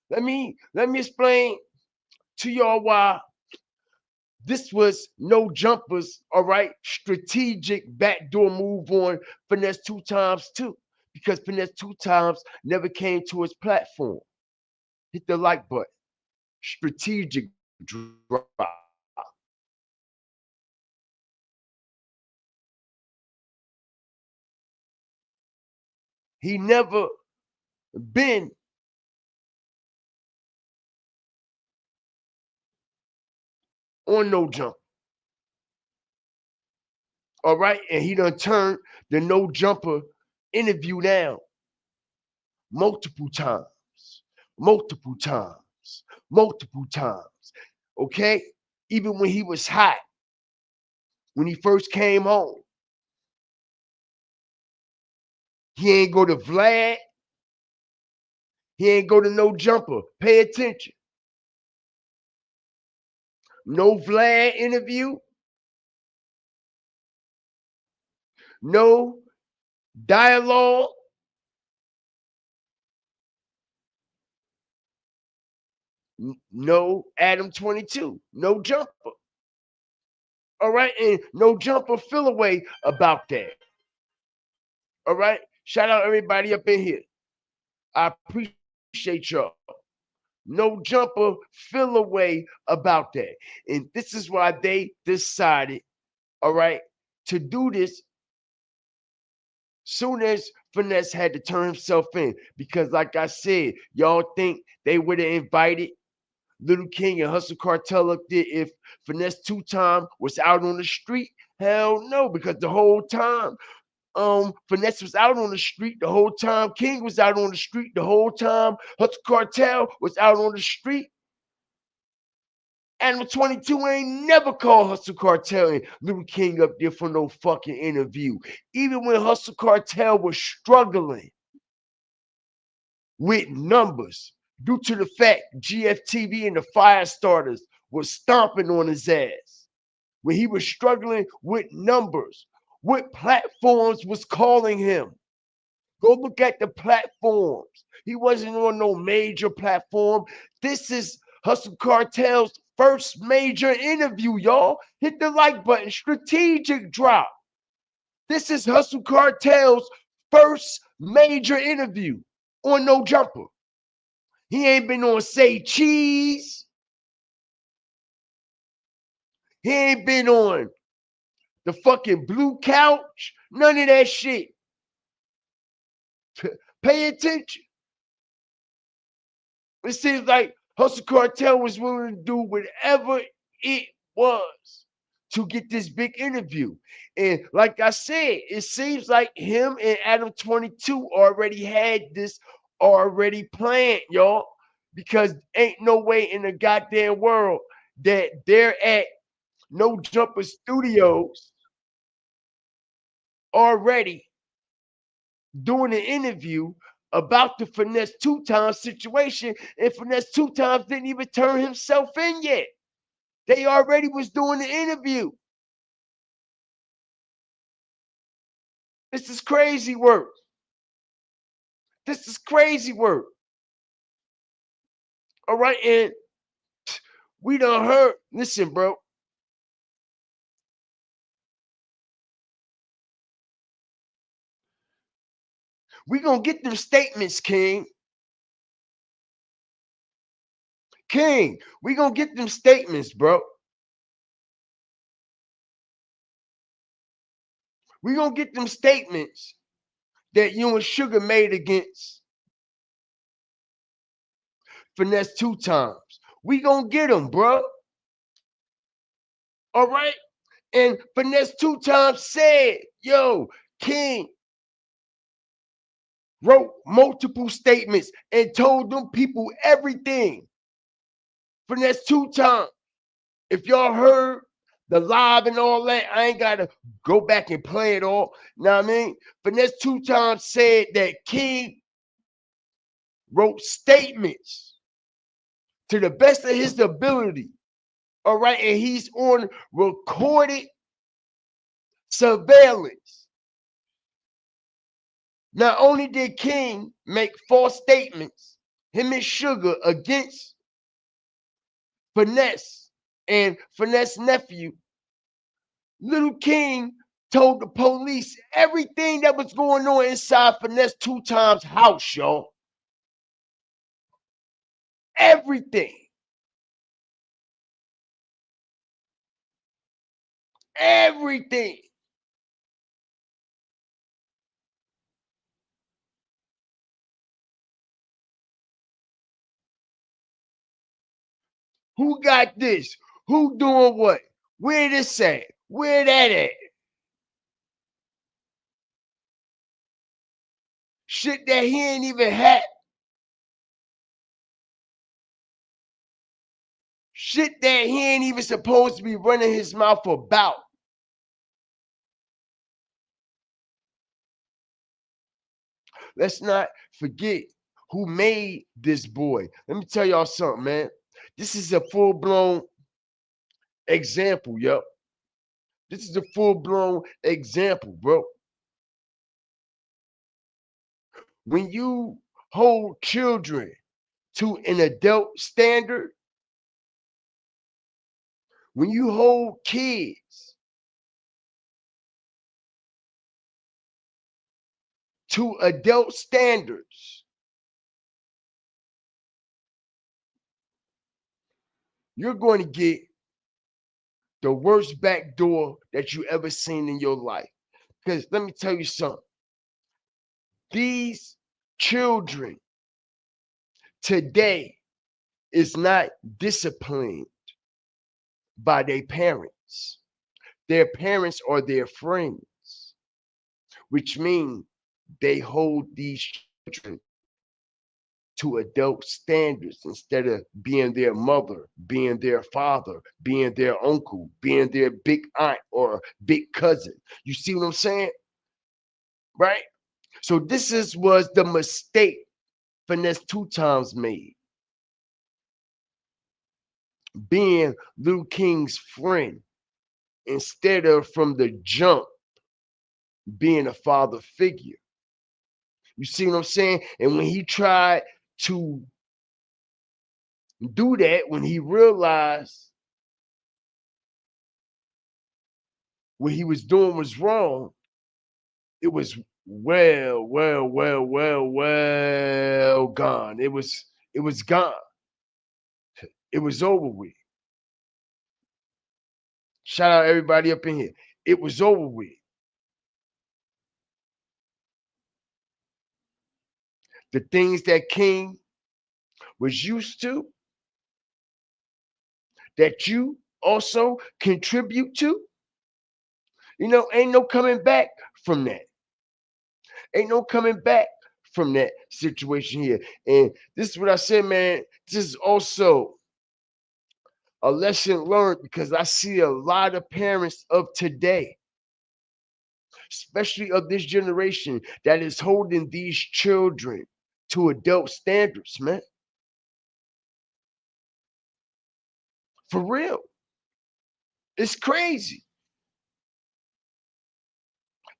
Let me explain to y'all why this was No Jumpers, all right, strategic backdoor move on FINESSE2TYMES too, because FINESSE2TYMES never came to his platform. Hit the like button. Strategic drop. He never been on no jump. All right. And he done turned the no jumper interview down multiple times, multiple times, multiple times. Okay. Even when he was hot, when he first came home, he ain't go to Vlad. He ain't go to no jumper. Pay attention. No Vlad interview. No dialogue. No Adam 22. No jumper. All right. And no jumper feel away about that. All right. Shout out everybody up in here. I appreciate y'all. No jumper feel away about that. And this is why they decided, all right, to do this soon as Finesse had to turn himself in. Because, like I said, y'all think they would have invited Little King and Hustle Cartel up there if FINESSE2TYMES was out on the street? Hell no, because the whole time Finesse was out on the street the whole time. King was out on the street the whole time. Hustle Cartel was out on the street. Animal 22 ain't never called Hustle Cartel and Little King up there for no fucking interview. Even when Hustle Cartel was struggling with numbers due to the fact GFTV and the fire starters was stomping on his ass. When he was struggling with numbers, what platforms was calling him? Go look at the platforms. He wasn't on no major platform. This is Hustle Cartel's first major interview, y'all. Hit the like button. Strategic drop. This is Hustle Cartel's first major interview on No Jumper. He ain't been on Say Cheese. He ain't been on the fucking Blue Couch. None of that shit. Pay attention. It seems like Hustle Cartel was willing to do whatever it was to get this big interview. And like I said, it seems like him and Adam 22 already had this already planned, y'all. Because ain't no way in the goddamn world that they're at No Jumper Studios already doing an interview about the FINESSE2TYMES situation, and FINESSE2TYMES didn't even turn himself in yet. They already was doing the interview. This is crazy work. This is crazy work. All right, and we done heard. Listen, bro. We gonna get them statements, King. King, we gonna get them statements, bro. We gonna get them statements that you and Suga made against FINESSE2TYMES. We gonna get them, bro. All right. And FINESSE2TYMES said, yo, King wrote multiple statements and told them people everything. FINESSE2TYMES. If y'all heard the live and all that, I ain't got to go back and play it all. Know what I mean? FINESSE2TYMES said that King wrote statements to the best of his ability. All right. And he's on recorded surveillance. Not only did King make false statements, him and Suga, against Finesse and Finesse nephew, Little King told the police everything that was going on inside FINESSE2TYMES house, y'all. Everything. Everything. Who got this? Who doing what? Where this at? Where that at? Shit that he ain't even had. Shit that he ain't even supposed to be running his mouth about. Let's not forget who made this boy. Let me tell y'all something, man. This is a full-blown example, yo. This is a full-blown example, bro. When you hold children to an adult standard, when you hold kids to adult standards, you're going to get the worst backdoor that you ever seen in your life. Because let me tell you something. These children today is not disciplined by their parents. Their parents are their friends, which means they hold these children to adult standards instead of being their mother, being their father, being their uncle, being their big aunt or big cousin. You see what I'm saying? Right? So was the mistake FINESSE2TYMES made. Being Lil King's friend instead of from the jump being a father figure. You see what I'm saying? And when he tried to do that, when he realized what he was doing was wrong, it was well gone. It was gone. It was over with. Shout out everybody up in here. It was over with. The things that King was used to, that you also contribute to, ain't no coming back from that. Ain't no coming back from that situation here. And this is what I said, man. This is also a lesson learned because I see a lot of parents of today, especially of this generation, that is holding these children to adult standards, man. For real. It's crazy.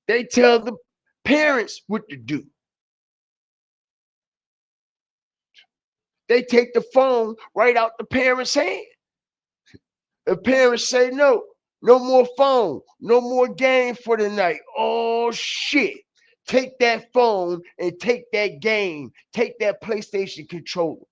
They tell the parents what to do. They take the phone right out the parents' hand. The parents say no, no more phone, no more game for the night. Oh shit. Take that phone and take that game, take that PlayStation controller.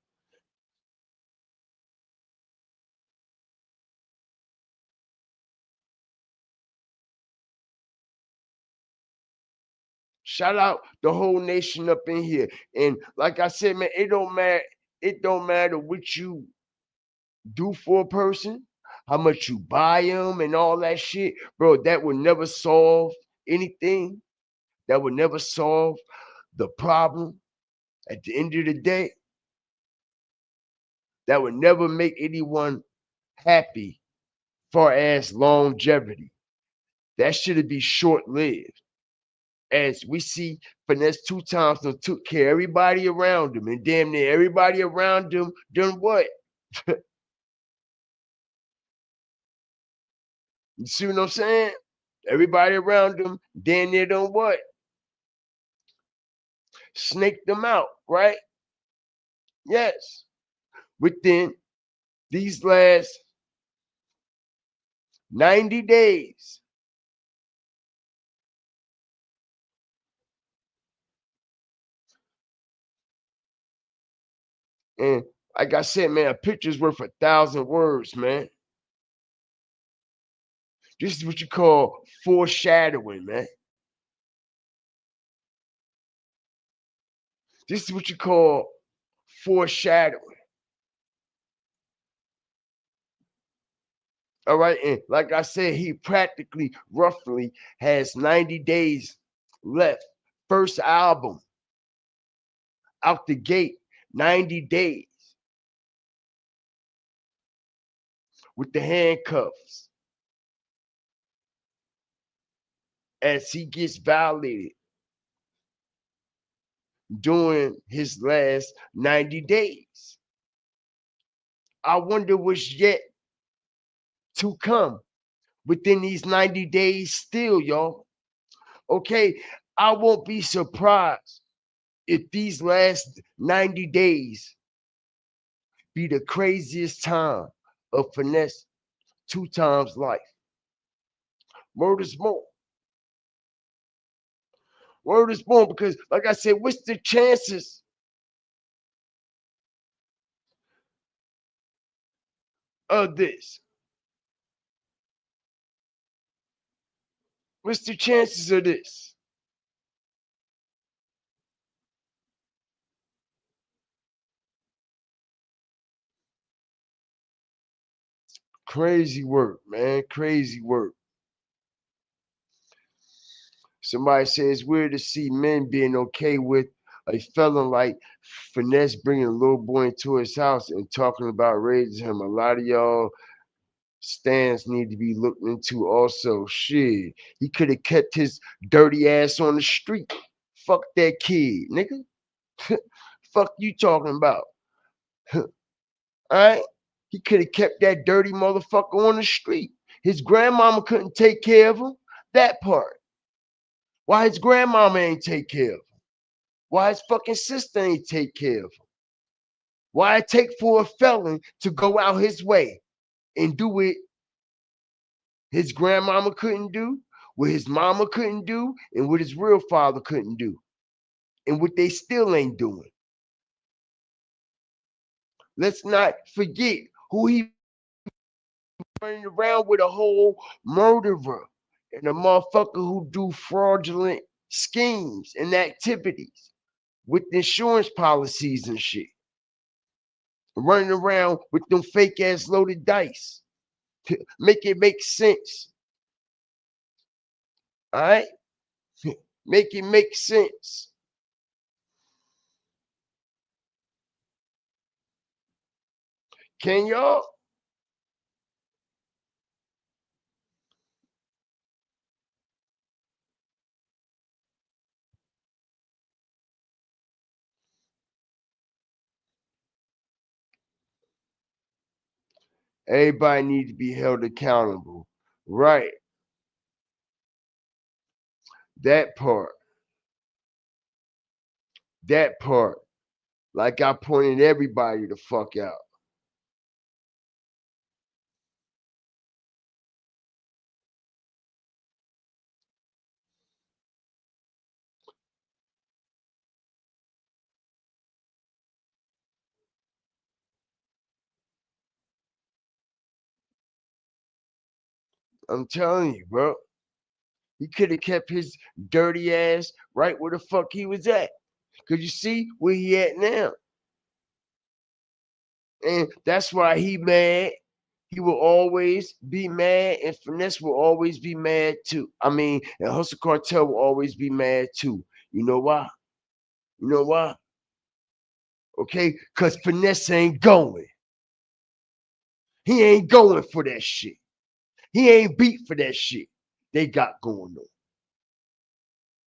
Shout out the whole nation up in here. And like I said, man, it don't matter what you do for a person, how much you buy them and all that shit. Bro, that would never solve anything. That would never solve the problem. At the end of the day, that would never make anyone happy far as longevity. That should be short-lived. As we see FINESSE2TYMES done took care of everybody around him, and damn near everybody around him done what? You see what I'm saying? Everybody around him damn near done what? Snaked them out, right? Yes. Within these last 90 days. And like I said, man, a picture's worth 1,000 words, man. This is what you call foreshadowing, man. This is what you call foreshadowing. All right. And like I said, he practically, roughly has 90 days left. First album out the gate, 90 days with the handcuffs as he gets violated during his last 90 days. I wonder what's yet to come within these 90 days still, y'all. Okay, I won't be surprised if these last 90 days be the craziest time of Finesse 2Tymes life. Word is more. Word is more because, like I said, what's the chances of this? What's the chances of this? Crazy work, man. Crazy work. Somebody says it's weird to see men being okay with a felon like Finesse bringing a little boy into his house and talking about raising him. A lot of y'all stands need to be looked into also. Shit, he could have kept his dirty ass on the street. Fuck that kid, nigga. Fuck you talking about? All right? He could have kept that dirty motherfucker on the street. His grandmama couldn't take care of him. That part. Why his grandmama ain't take care of him? Why his fucking sister ain't take care of him? Why it take for a felon to go out his way and do it his grandmama couldn't do, what his mama couldn't do, and what his real father couldn't do, and what they still ain't doing? Let's not forget who he running around with, a whole murderer and a motherfucker who do fraudulent schemes and activities with insurance policies and shit. Running around with them fake ass loaded dice. Make it make sense. All right? Make it make sense. Can y'all? Everybody needs to be held accountable. Right. That part. That part. Like I pointed everybody the fuck out. I'm telling you, bro. He could have kept his dirty ass right where the fuck he was at. Cause you see where he at now. And that's why he mad. He will always be mad, and Finesse will always be mad too. I mean, and Hustle Cartel will always be mad too. You know why? You know why? Okay, cause Finesse ain't going. He ain't going for that shit. He ain't beat for that shit they got going on.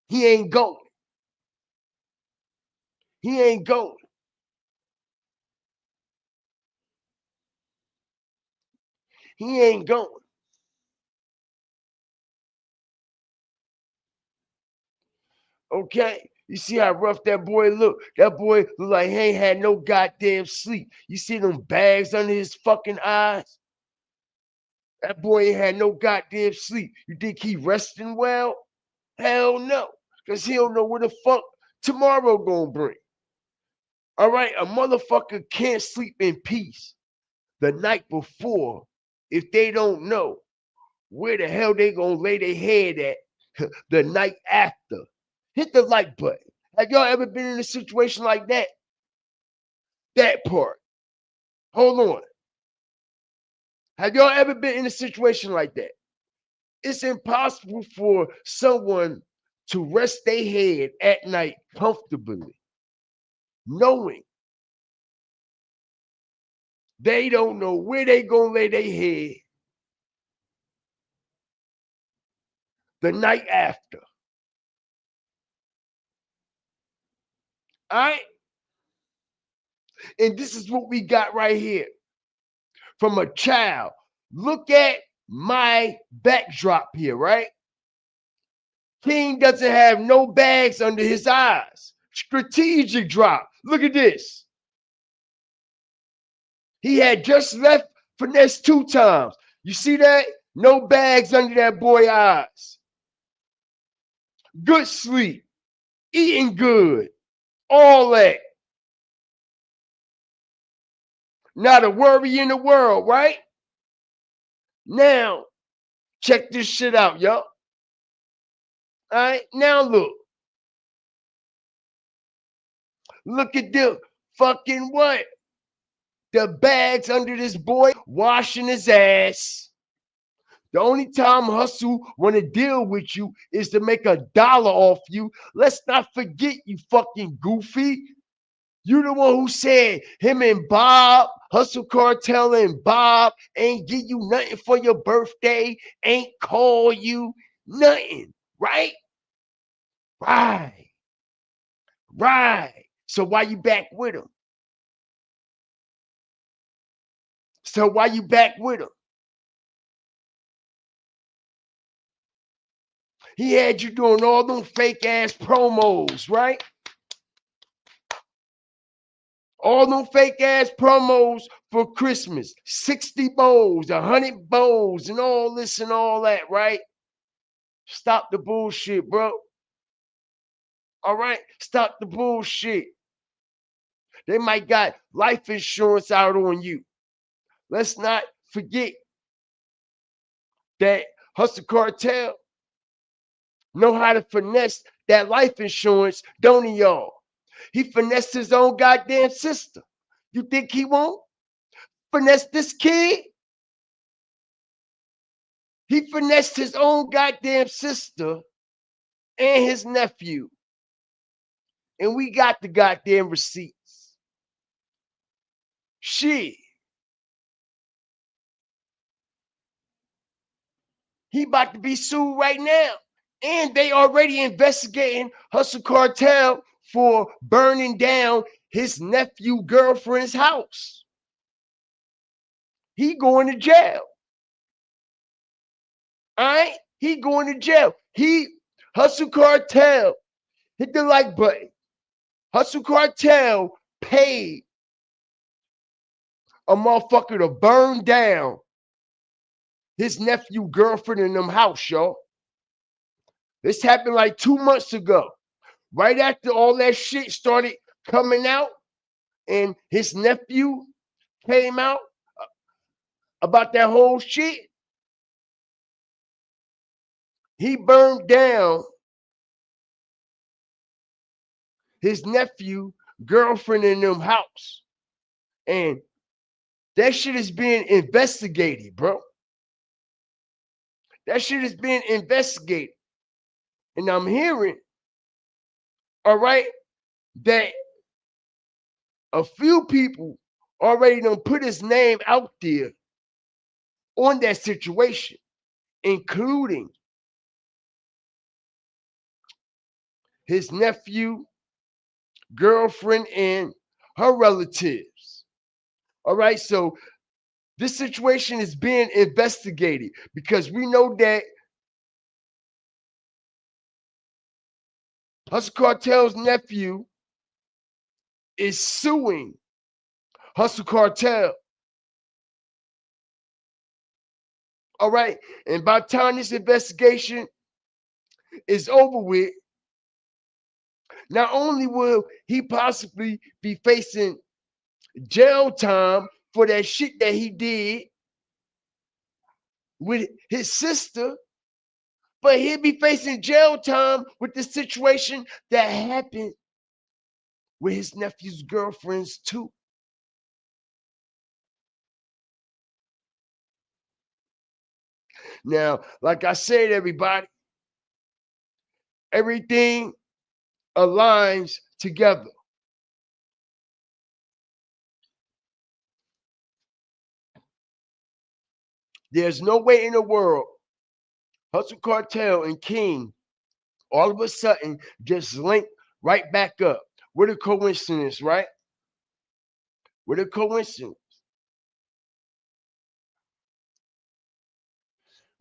He ain't going. He ain't going. He ain't going. Okay? You see how rough that boy look? That boy look like he ain't had no goddamn sleep. You see them bags under his fucking eyes? That boy ain't had no goddamn sleep. You think he resting well? Hell no. Because he don't know what the fuck tomorrow gonna bring. All right? A motherfucker can't sleep in peace the night before if they don't know where the hell they gonna lay their head at the night after. Hit the like button. Have y'all ever been in a situation like that? That part. Hold on. Have y'all ever been in a situation like that? It's impossible for someone to rest their head at night comfortably, knowing they don't know where they gonna lay their head the night after. All right? And this is what we got right here from a child. Look at my backdrop here, right? King doesn't have no bags under his eyes. Strategic drop. Look at this. He had just left Finesse 2 times. You see that? No bags under that boy's eyes. Good sleep. Eating good. All that. Not a worry in the world, right? Now, check this shit out, yo. All right, now look. Look at the fucking what? The bags under this boy washing his ass. The only time Hustle want to deal with you is to make $1 off you. Let's not forget, you fucking goofy. You the one who said him and Bob, Hustle Cartel and Bob ain't give you nothing for your birthday, ain't call you nothing, right? Right. Right. So why you back with him? So why you back with him? He had you doing all them fake ass promos, right? All them fake ass promos for Christmas. 60 bows, 100 bows, and all this and all that, right? Stop the bullshit, bro. All right? Stop the bullshit. They might got life insurance out on you. Let's not forget that Hustle Cartel know how to finesse that life insurance, don't he, y'all? He finessed his own goddamn sister. You think he won't finesse this kid? He finessed his own goddamn sister and his nephew. And we got the goddamn receipts. Shit. He about to be sued right now. And they already investigating Hustle Cartel for burning down his nephew girlfriend's house. He going to jail. All right? He going to jail. Hustle Cartel, hit the like button. Hustle Cartel paid a motherfucker to burn down his nephew girlfriend in them house, y'all. This happened like 2 months ago. Right after all that shit started coming out and his nephew came out about that whole shit, he burned down his nephew girlfriend in them house. And that shit is being investigated, bro. That shit is being investigated. And I'm hearing, all right, that a few people already done put his name out there on that situation, including his nephew, girlfriend, and her relatives. All right, so this situation is being investigated because we know that Hustle Cartel's nephew is suing Hustle Cartel. All right, and by the time this investigation is over with, not only will he possibly be facing jail time for that shit that he did with his sister, but he'll be facing jail time with the situation that happened with his nephew's girlfriends too. Now, like I said, everybody, everything aligns together. There's no way in the world Hustle Cartel and King all of a sudden just link right back up. What a coincidence, right? What a coincidence.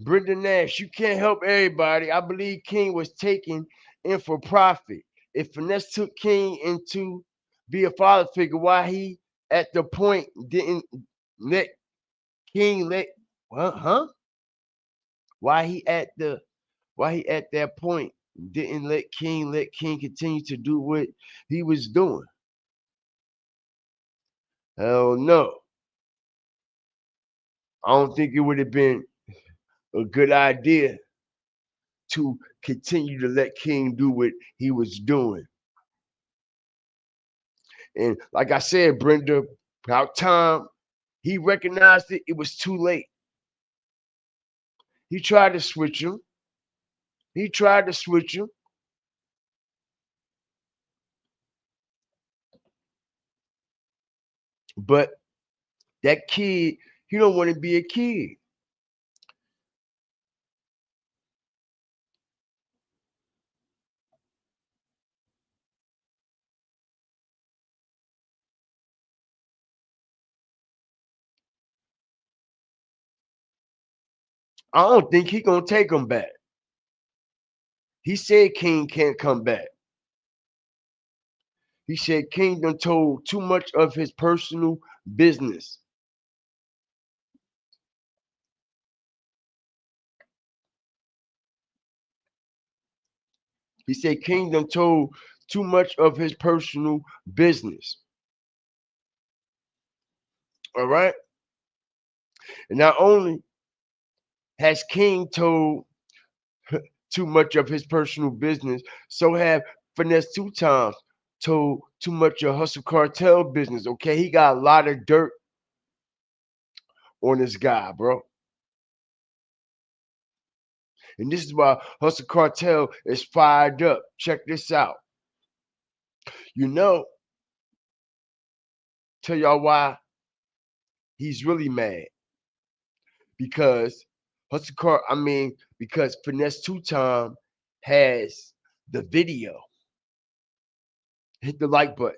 Brenda Nash, you can't help everybody. I believe King was taken in for profit. If Finesse took King into be a father figure, why he at the point didn't let King let well, huh? Why he at that point didn't let King continue to do what he was doing? Hell no. I don't think it would have been a good idea to continue to let King do what he was doing. And like I said, Brenda, about time he recognized it, it was too late. He tried to switch him. But that kid, he don't want to be a kid. I don't think he gonna take him back. He said King can't come back. He said King done told too much of his personal business. He said King done told too much of his personal business. All right. And not only has King told too much of his personal business, so have FINESSE2TYMES told too much of Hustle Cartel business. Okay, he got a lot of dirt on this guy, bro. And this is why Hustle Cartel is fired up. Check this out. You know, tell y'all why he's really mad. Because because FINESSE2TYMES has the video. Hit the like button.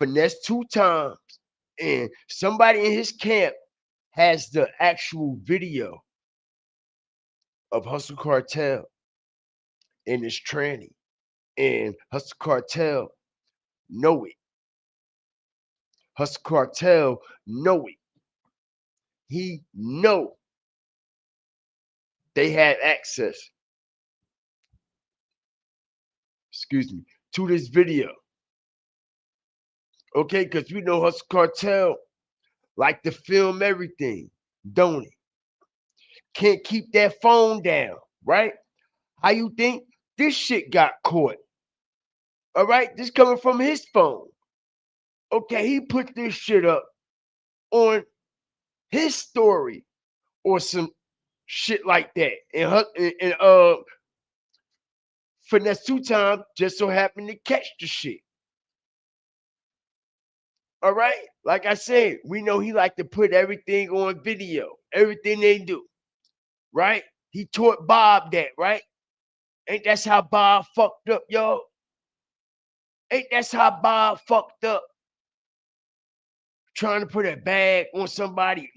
FINESSE2TYMES and somebody in his camp has the actual video of Hustle Cartel in his training. And Hustle Cartel know it. Hustle Cartel know it. He know they had access, to this video. Okay, because we know Hustle Cartel like to film everything, don't he? Can't keep that phone down, right? How you think this shit got caught? All right, this coming from his phone. Okay, he put this shit up on his story or some shit like that. And FINESSE2TYMES just so happened to catch the shit. All right, like I said, we know he like to put everything on video, everything they do, right? He taught Bob that, right? Ain't that's how Bob fucked up, y'all? Ain't that's how Bob fucked up? Trying to put a bag on somebody's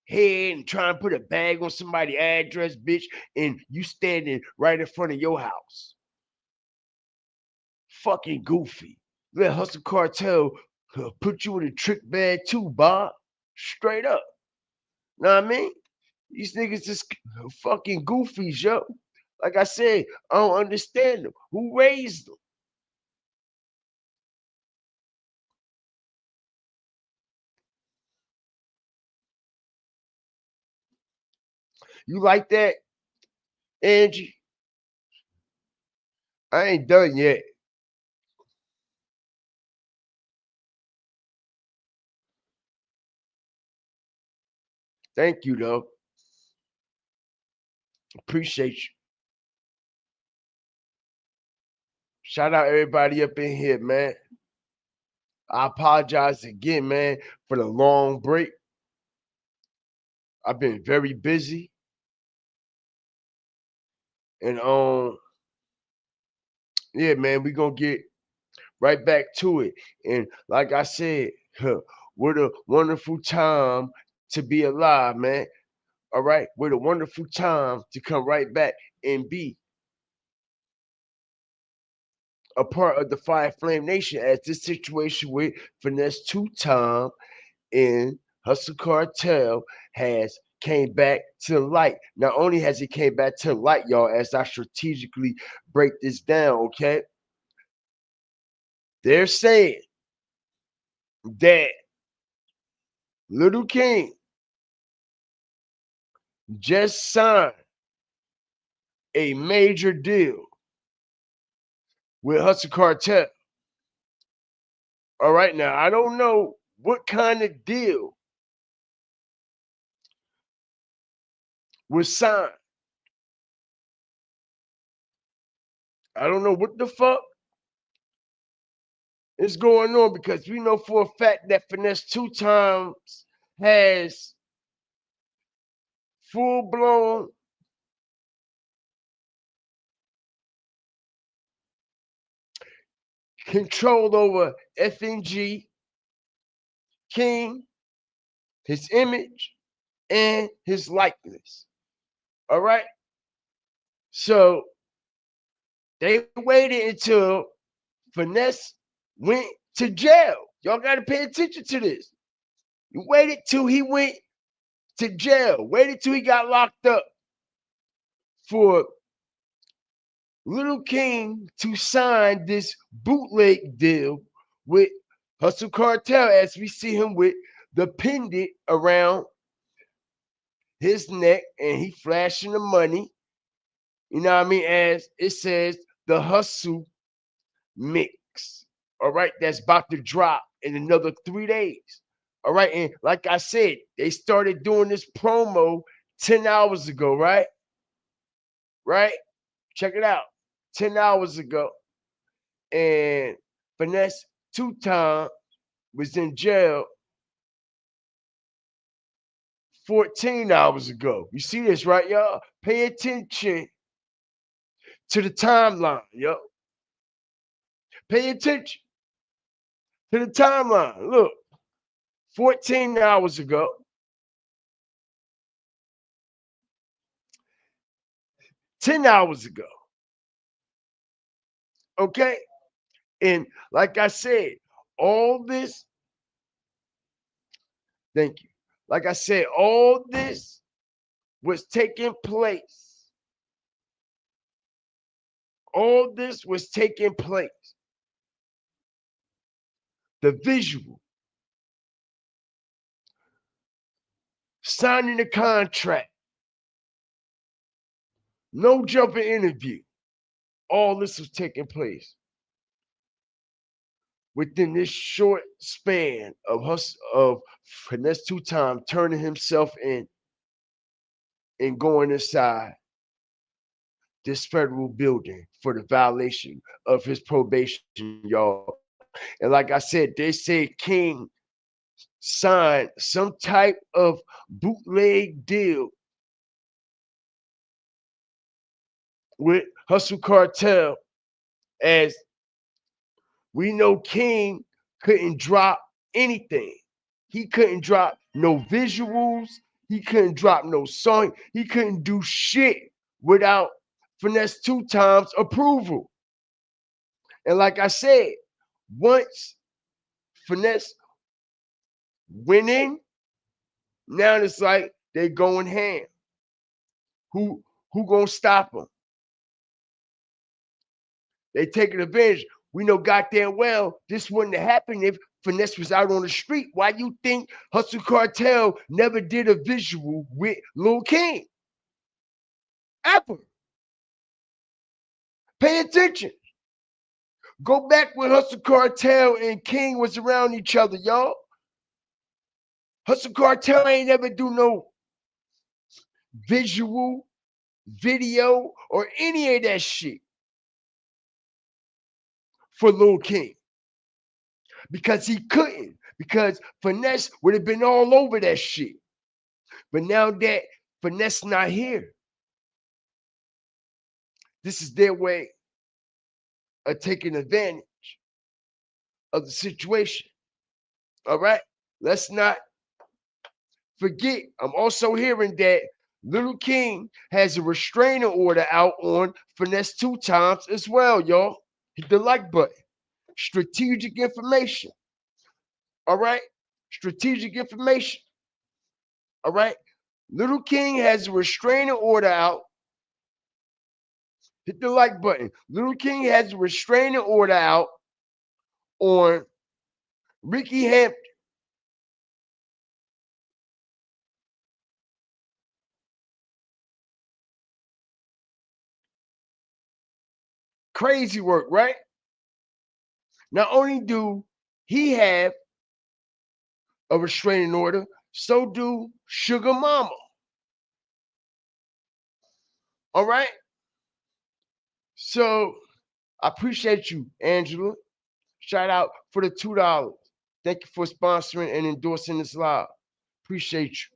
head and trying to put a bag on somebody's address, bitch, and you standing right in front of your house. Fucking goofy. Let Hustle Cartel put you in a trick bag too, Bob. Straight up. Know what I mean? These niggas just fucking goofies, yo. Like I said, I don't understand them. Who raised them? You like that, Angie? I ain't done yet. Thank you, though. Appreciate you. Shout out everybody up in here, man. I apologize again, man, for the long break. I've been very busy. And yeah, man, we gonna get right back to it. And like I said, what a wonderful time to be alive, man. All right, what a wonderful time to come right back and be a part of the Fire Flame Nation, as this situation with FINESSE2TYMES and Hustle Cartel has came back to the light. Not only has it came back to the light, y'all, as I strategically break this down, okay? They're saying that Little King just signed a major deal with Hustle Cartel. All right, now I don't know what kind of deal was signed. I don't know what the fuck is going on, because we know for a fact that FINESSE2TYMES has full blown control over FNG, King, his image, and his likeness. All right. So they waited until Finesse went to jail. Y'all got to pay attention to this. You waited till he went to jail. Waited till he got locked up for Little King to sign this bootleg deal with Hustle Cartel, as we see him with the pendant around his neck and he flashing the money. You know what I mean? As it says, the Hustle mix. All right, that's about to drop in another 3 days. All right, and like I said, they started doing this promo 10 hours ago, right? Right? Check it out. 10 hours ago. And FINESSE2TYMES was in jail 14 hours ago. You see this, right, y'all? Pay attention to the timeline, yo. Pay attention to the timeline. Look, 14 hours ago, 10 hours ago. Okay? And like I said, all this, thank you. Like I said, all this was taking place. All this was taking place. The visual, signing the contract, no jumping interview. All this was taking place within this short span of FINESSE2TYMES turning himself in and going inside this federal building for the violation of his probation, y'all. And like I said, they say King signed some type of bootleg deal with Hustle Cartel, as we know King couldn't drop anything. He couldn't drop no visuals. He couldn't drop no song. He couldn't do shit without FINESSE2TYMES approval. And like I said, once Finesse went in, now it's like they going ham. Who gonna stop them? They taking advantage. We know goddamn well this wouldn't have happened if Finesse was out on the street. Why you think Hustle Cartel never did a visual with Lil King? Ever. Pay attention. Go back when Hustle Cartel and King was around each other, y'all. Hustle Cartel ain't never do no visual video, or any of that shit for Lil King. Because he couldn't. Because Finesse would have been all over that shit. But now that Finesse not here, this is their way of taking advantage of the situation. All right? Let's not forget, I'm also hearing that Little King has a restraining order out on FINESSE2TYMES as well, y'all. Hit the like button. Strategic information. All right? Strategic information. All right? Little King has a restraining order out. Hit the like button. Little King has a restraining order out on Ricky Hampton. Crazy work, right? Not only do he have a restraining order, so do Sugar Mama. All right? So I appreciate you, Angela. Shout out for the $2. Thank you for sponsoring and endorsing this live. Appreciate you.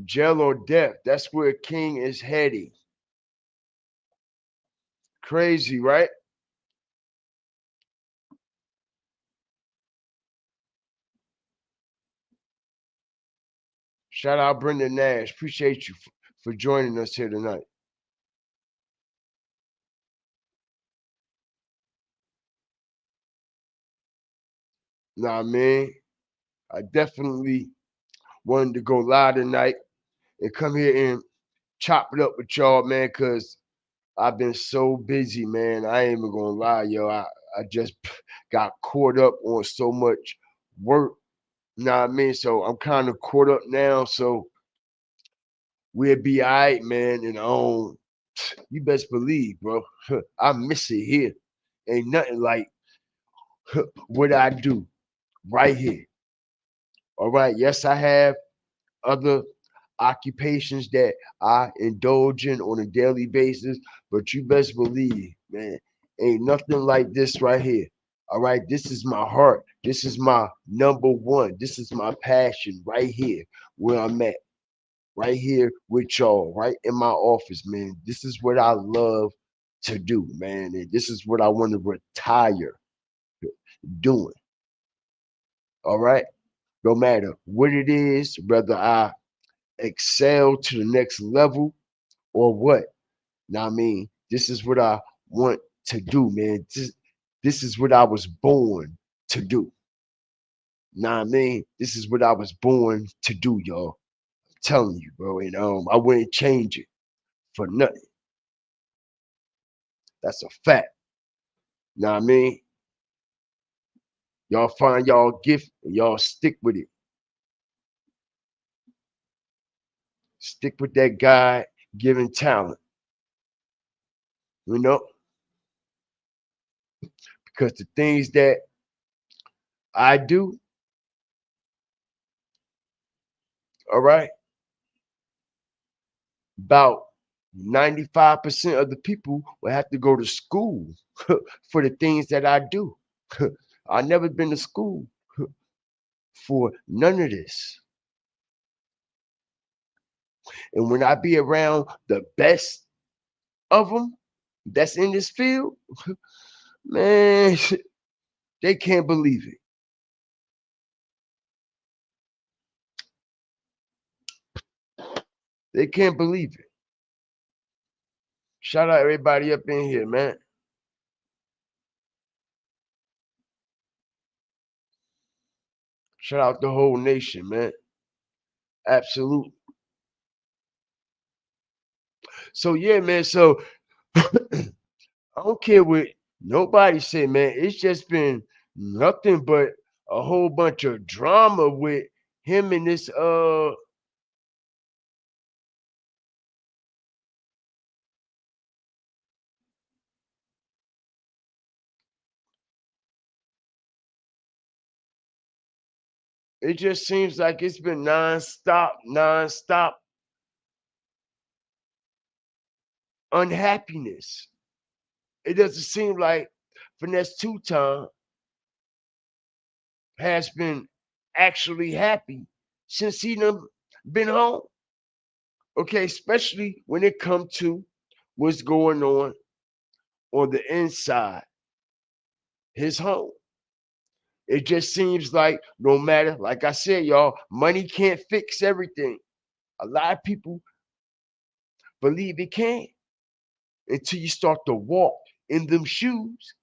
Jail or death. That's where King is heading. Crazy, right? Shout out Brendan Nash. Appreciate you for joining us here tonight. Nah, man. I definitely wanted to go live tonight and come here and chop it up with y'all, man, because I've been so busy, man. I ain't even gonna lie, yo. I just got caught up on so much work. Know what I mean? So I'm kind of caught up now. So we'll be all right, man. And you best believe, bro. I miss it here. Ain't nothing like what I do right here. All right. Yes, I have other occupations that I indulge in on a daily basis, but you best believe, man, ain't nothing like this right here. All right, this is my heart. This is my number one. This is my passion right here where I'm at. Right here with y'all, right in my office, man. This is what I love to do, man. And this is what I want to retire doing. All right. No matter what it is, whether I excel to the next level or what. Now, I mean, this is what I want to do, man. This is what I was born to do. Now, I mean, this is what I was born to do, y'all. I'm telling you, bro. And I wouldn't change it for nothing. That's a fact. Now, I mean, y'all find y'all gift and y'all stick with it. Stick with that God given talent. You know, because the things that I do, all right, about 95% of the people will have to go to school for the things that I do. I never been to school for none of this. And when I be around the best of them that's in this field, man, they can't believe it. They can't believe it. Shout out everybody up in here, man. Shout out the whole nation, man. Absolutely. So yeah, man. So I don't care what nobody say, man. It's just been nothing but a whole bunch of drama with him and this It just seems like it's been non-stop unhappiness. It doesn't seem like Finesse Two Time has been actually happy since he done been home. Okay, especially when it comes to what's going on the inside his home. It just seems like no matter, like I said, y'all, money can't fix everything. A lot of people believe it can until you start to walk in them shoes.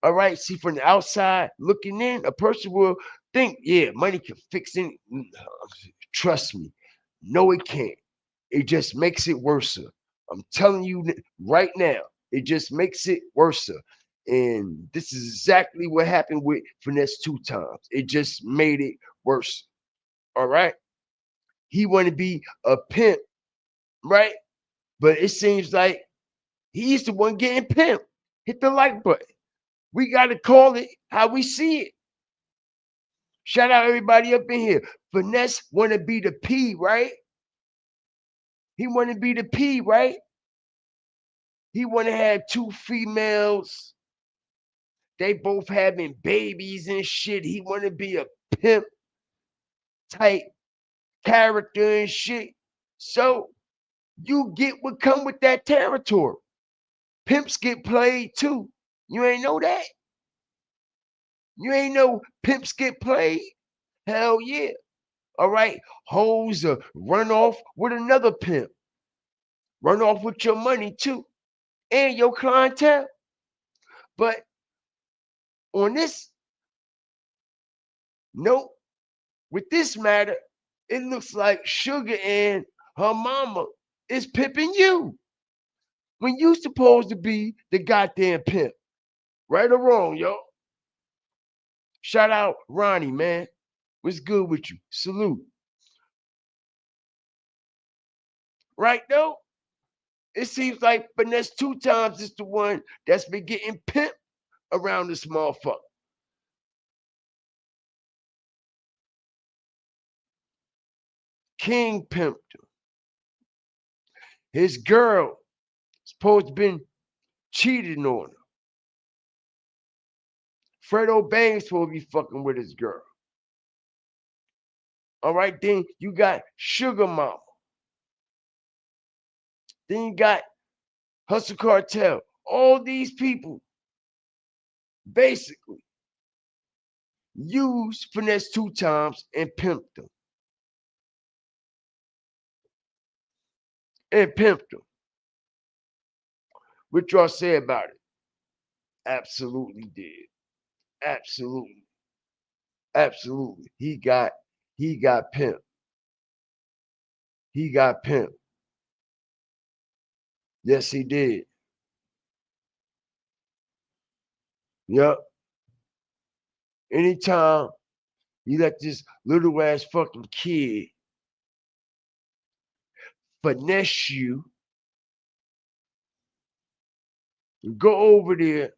All right. See, from the outside looking in, a person will think, yeah, money can fix it. Trust me. No, it can't. It just makes it worse. I'm telling you right now, it just makes it worse. And this is exactly what happened with Finesse Two Times. It just made it worse. All right. He wanted to be a pimp, right? But it seems like he's the one getting pimped. Hit the like button. We got to call it how we see it. Shout out everybody up in here. Finesse want to be the P, right? He want to be the P, right? He want to have two females. They both having babies and shit. He want to be a pimp type character and shit. So you get what come with that territory. Pimps get played too. You ain't know that? You ain't know pimps get played? Hell yeah. All right. Hoes run off with another pimp. Run off with your money too. And your clientele. But on this note, with this matter, it looks like Suga and her mama is pimping you. When you supposed to be the goddamn pimp. Right or wrong, yo. Shout out Ronnie, man. What's good with you? Salute. Right though? It seems like Finesse Two Times is the one that's been getting pimped around this motherfucker. King pimped him. His girl supposed to been cheating on him. Fredo Bang's supposed to be fucking with his girl. All right, then you got Sugar Mama. Then you got Hustle Cartel. All these people basically used Finesse Two Times and pimped them. And pimped them. What y'all say about it? Absolutely did. Absolutely. Absolutely. He got pimped. He got pimped. Yes, he did. Yep. Anytime you let this little ass fucking kid finesse you, go over there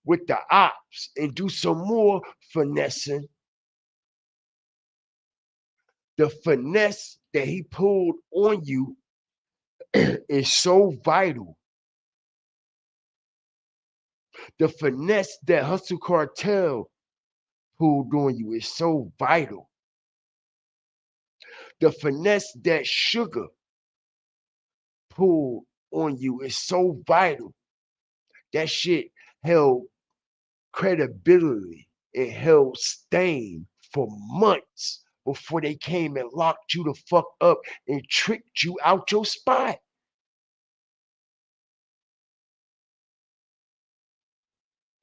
with the ops and do some more finessing. The finesse that he pulled on you is so vital. The finesse that Hustle Cartel pulled on you is so vital. The finesse that Sugar pulled on you is so vital. That shit held credibility. It held stain for months before they came and locked you the fuck up and tricked you out your spot.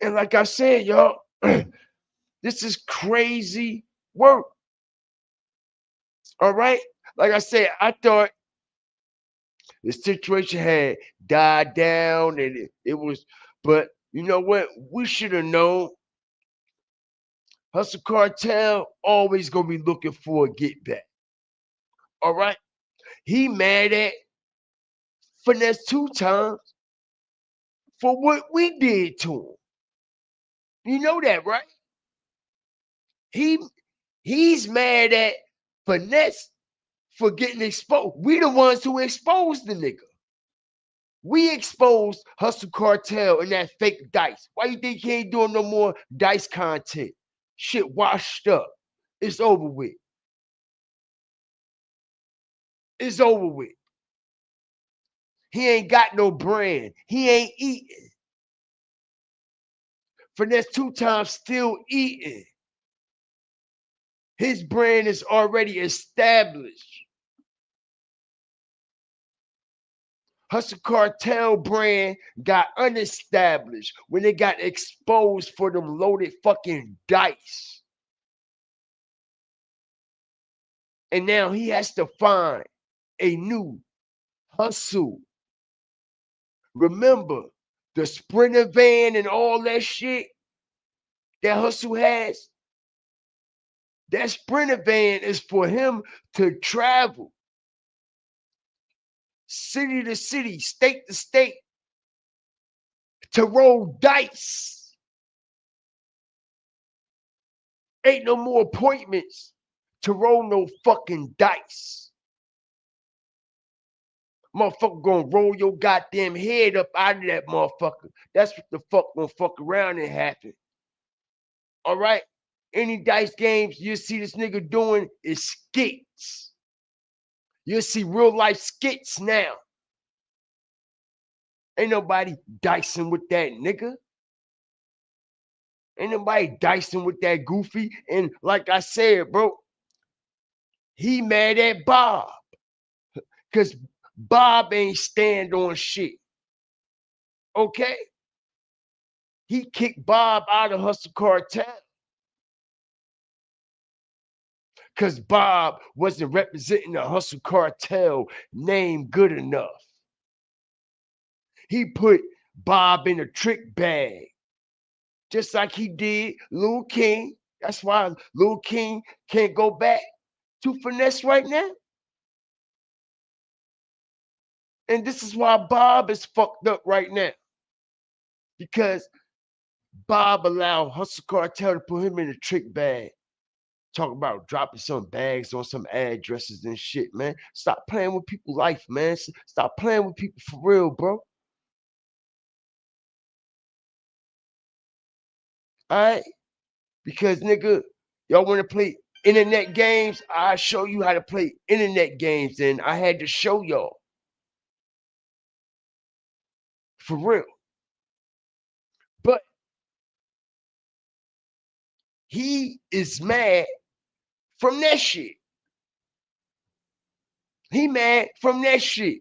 And like I said, y'all, this is crazy work. All right? Like I said, I thought the situation had died down and it was, but you know what? We should have known Hustle Cartel always gonna be looking for a get back. All right? He mad at Finesse Two Times for what we did to him. You know that, right? He He's mad at Finesse for getting exposed. We the ones who exposed the nigga. We exposed Hustle Cartel and that fake dice. Why you think he ain't doing no more dice content? Shit washed up. It's over with. It's over with. He ain't got no brand. He ain't eating. FINESSE2TYMES still eating. His brand is already established. Hustle Cartel brand got unestablished when they got exposed for them loaded fucking dice. And now he has to find a new hustle. Remember, the Sprinter van and all that shit that Hustle has, that Sprinter van is for him to travel city to city, state to state, to roll dice. Ain't no more appointments to roll no fucking dice. Motherfucker gonna roll your goddamn head up out of that motherfucker. That's what the fuck gonna fuck around and happen. All right? Any dice games you see this nigga doing is skits. You'll see real life skits now. Ain't nobody dicing with that nigga. Ain't nobody dicing with that goofy. And like I said, bro, he mad at Bob. Because Bob ain't stand on shit. Okay? He kicked Bob out of Hustle Cartel. Because Bob wasn't representing the Hustle Cartel name good enough. He put Bob in a trick bag. Just like he did Lil King. That's why Lil King can't go back to Finesse right now. And this is why Bob is fucked up right now. Because Bob allowed Hustle Cartel to put him in a trick bag. Talk about dropping some bags on some addresses and shit, man. Stop playing with people's life, man. Stop playing with people for real, bro. All right? Because, nigga, y'all want to play internet games? I show you how to play internet games, and I had to show y'all. For real. But he is mad from that shit. He mad from that shit.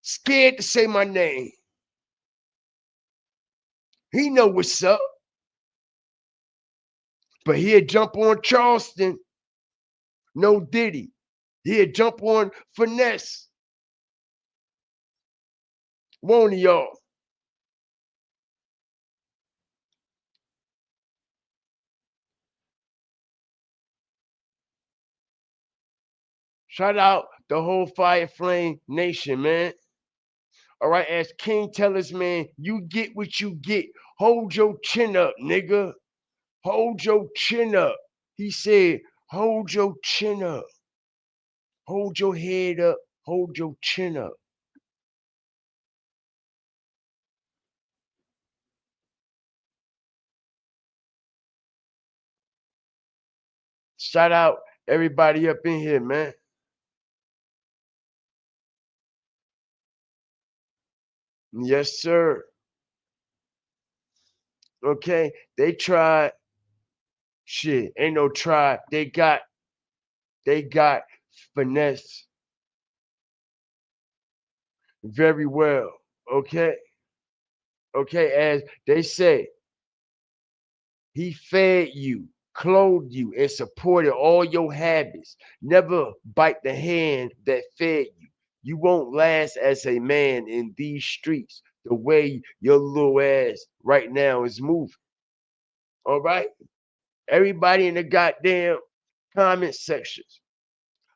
Scared to say my name. He know what's up. But he'll jump on Charleston. No Diddy. He'll jump on Finesse. Won't he, y'all? Shout out the whole Fire Flame Nation, man. All right, as King tell us, man, you get what you get. Hold your chin up, nigga. Hold your chin up. He said, hold your chin up. Hold your head up. Hold your chin up. Shout out everybody up in here, man. Yes, sir. Okay, they tried. Shit, ain't no try. They got Finesse very well. Okay. Okay, as they say, he fed you, clothed you, and supported all your habits. Never bite the hand that fed you. You won't last as a man in these streets the way your little ass right now is moving. All right? Everybody in the goddamn comment sections,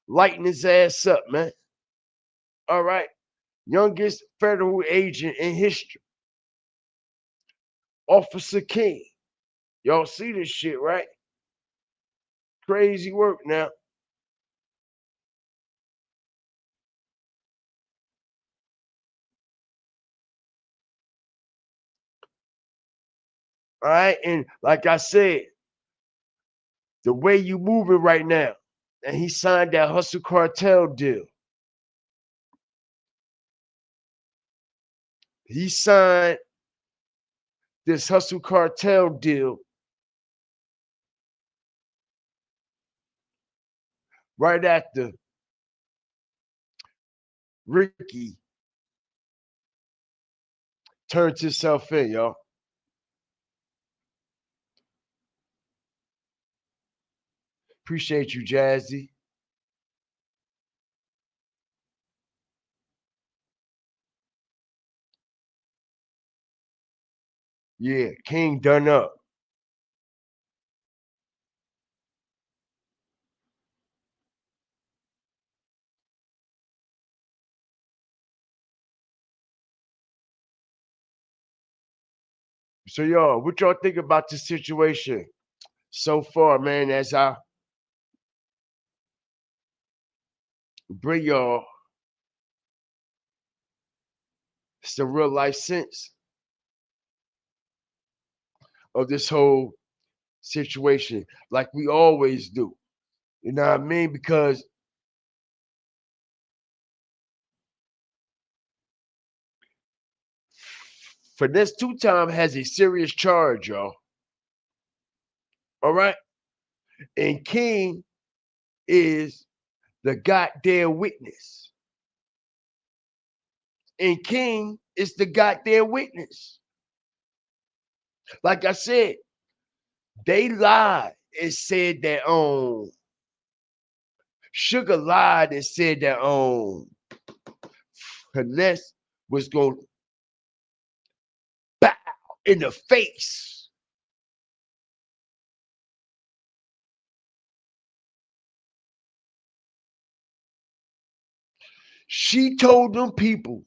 lighten his ass up, man. All right? Youngest federal agent in history, Officer King. Y'all see this shit, right? Crazy work now. All right. And like I said, the way you moving right now, and he signed that Hustle Cartel deal. He signed this Hustle Cartel deal right after Ricky turned himself in, y'all. Appreciate you, Jazzy. Yeah, King done up. So, y'all, what y'all think about this situation so far, man, as I bring y'all some real life sense of this whole situation, like we always do. You know what I mean? Because FINESSE2TYMES has a serious charge, y'all. All right? And King is the goddamn witness. And King is the goddamn witness. Like I said, they lied and said that Suga lied and said that Finesse was going to bow in the face. She told them people,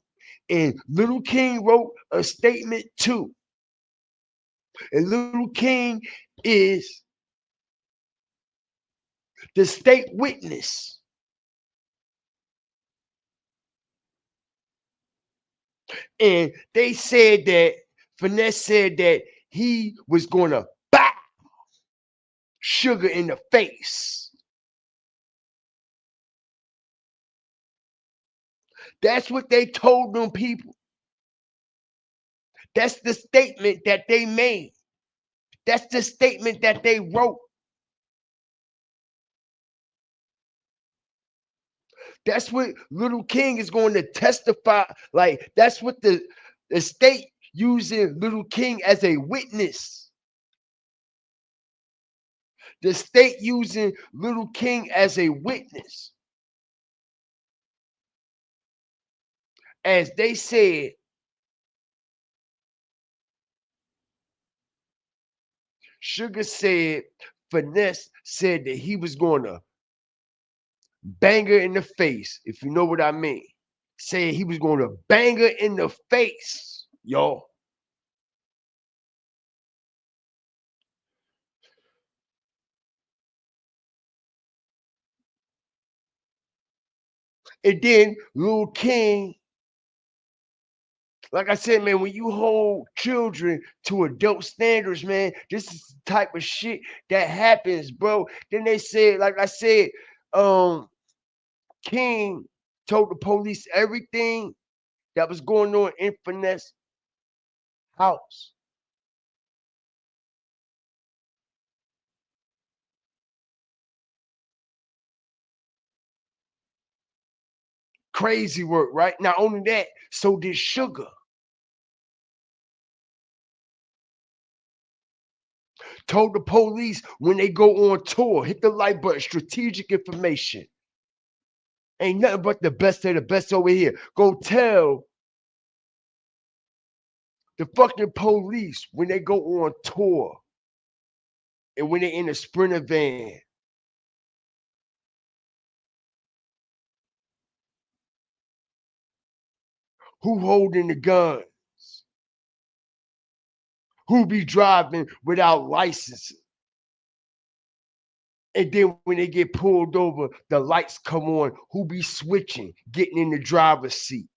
and Little King wrote a statement too. And Little King is the state witness. And they said that Finesse said that he was going to bow Suga in the face. That's what they told them people. That's the statement that they made. That's the statement that they wrote. That's what Little King is going to testify. Like, that's what the state using Little King as a witness. The state using Little King as a witness. As they said, Suga said, Finesse said that he was going to bang her in the face, if you know what I mean. Saying he was going to bang her in the face, y'all. And then Lil King, like I said, man, when you hold children to adult standards, man, this is the type of shit that happens, bro. Then they said, like I said, King told the police everything that was going on in Finesse house. Crazy work, right? Not only that, so did Suga. Told the police when they go on tour, hit the like button, strategic information. Ain't nothing but the best of the best over here. Go tell the fucking police when they go on tour and when they in a Sprinter van. Who holding the guns? Who be driving without licenses? And then when they get pulled over, the lights come on. Who be switching, getting in the driver's seat?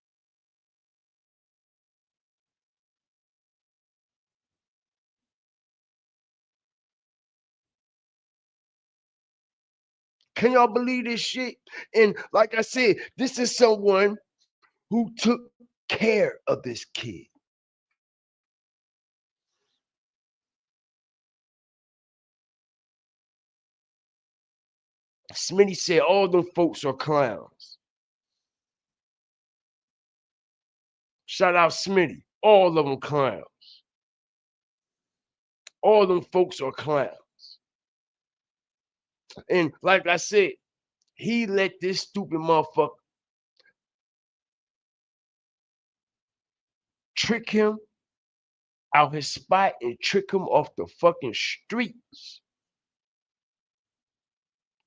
Can y'all believe this shit? And like I said, this is someone who took care of this kid. Smitty said all them folks are clowns. Shout out Smitty. All of them clowns. All them folks are clowns. And like I said, he let this stupid motherfucker trick him out his spot and trick him off the fucking streets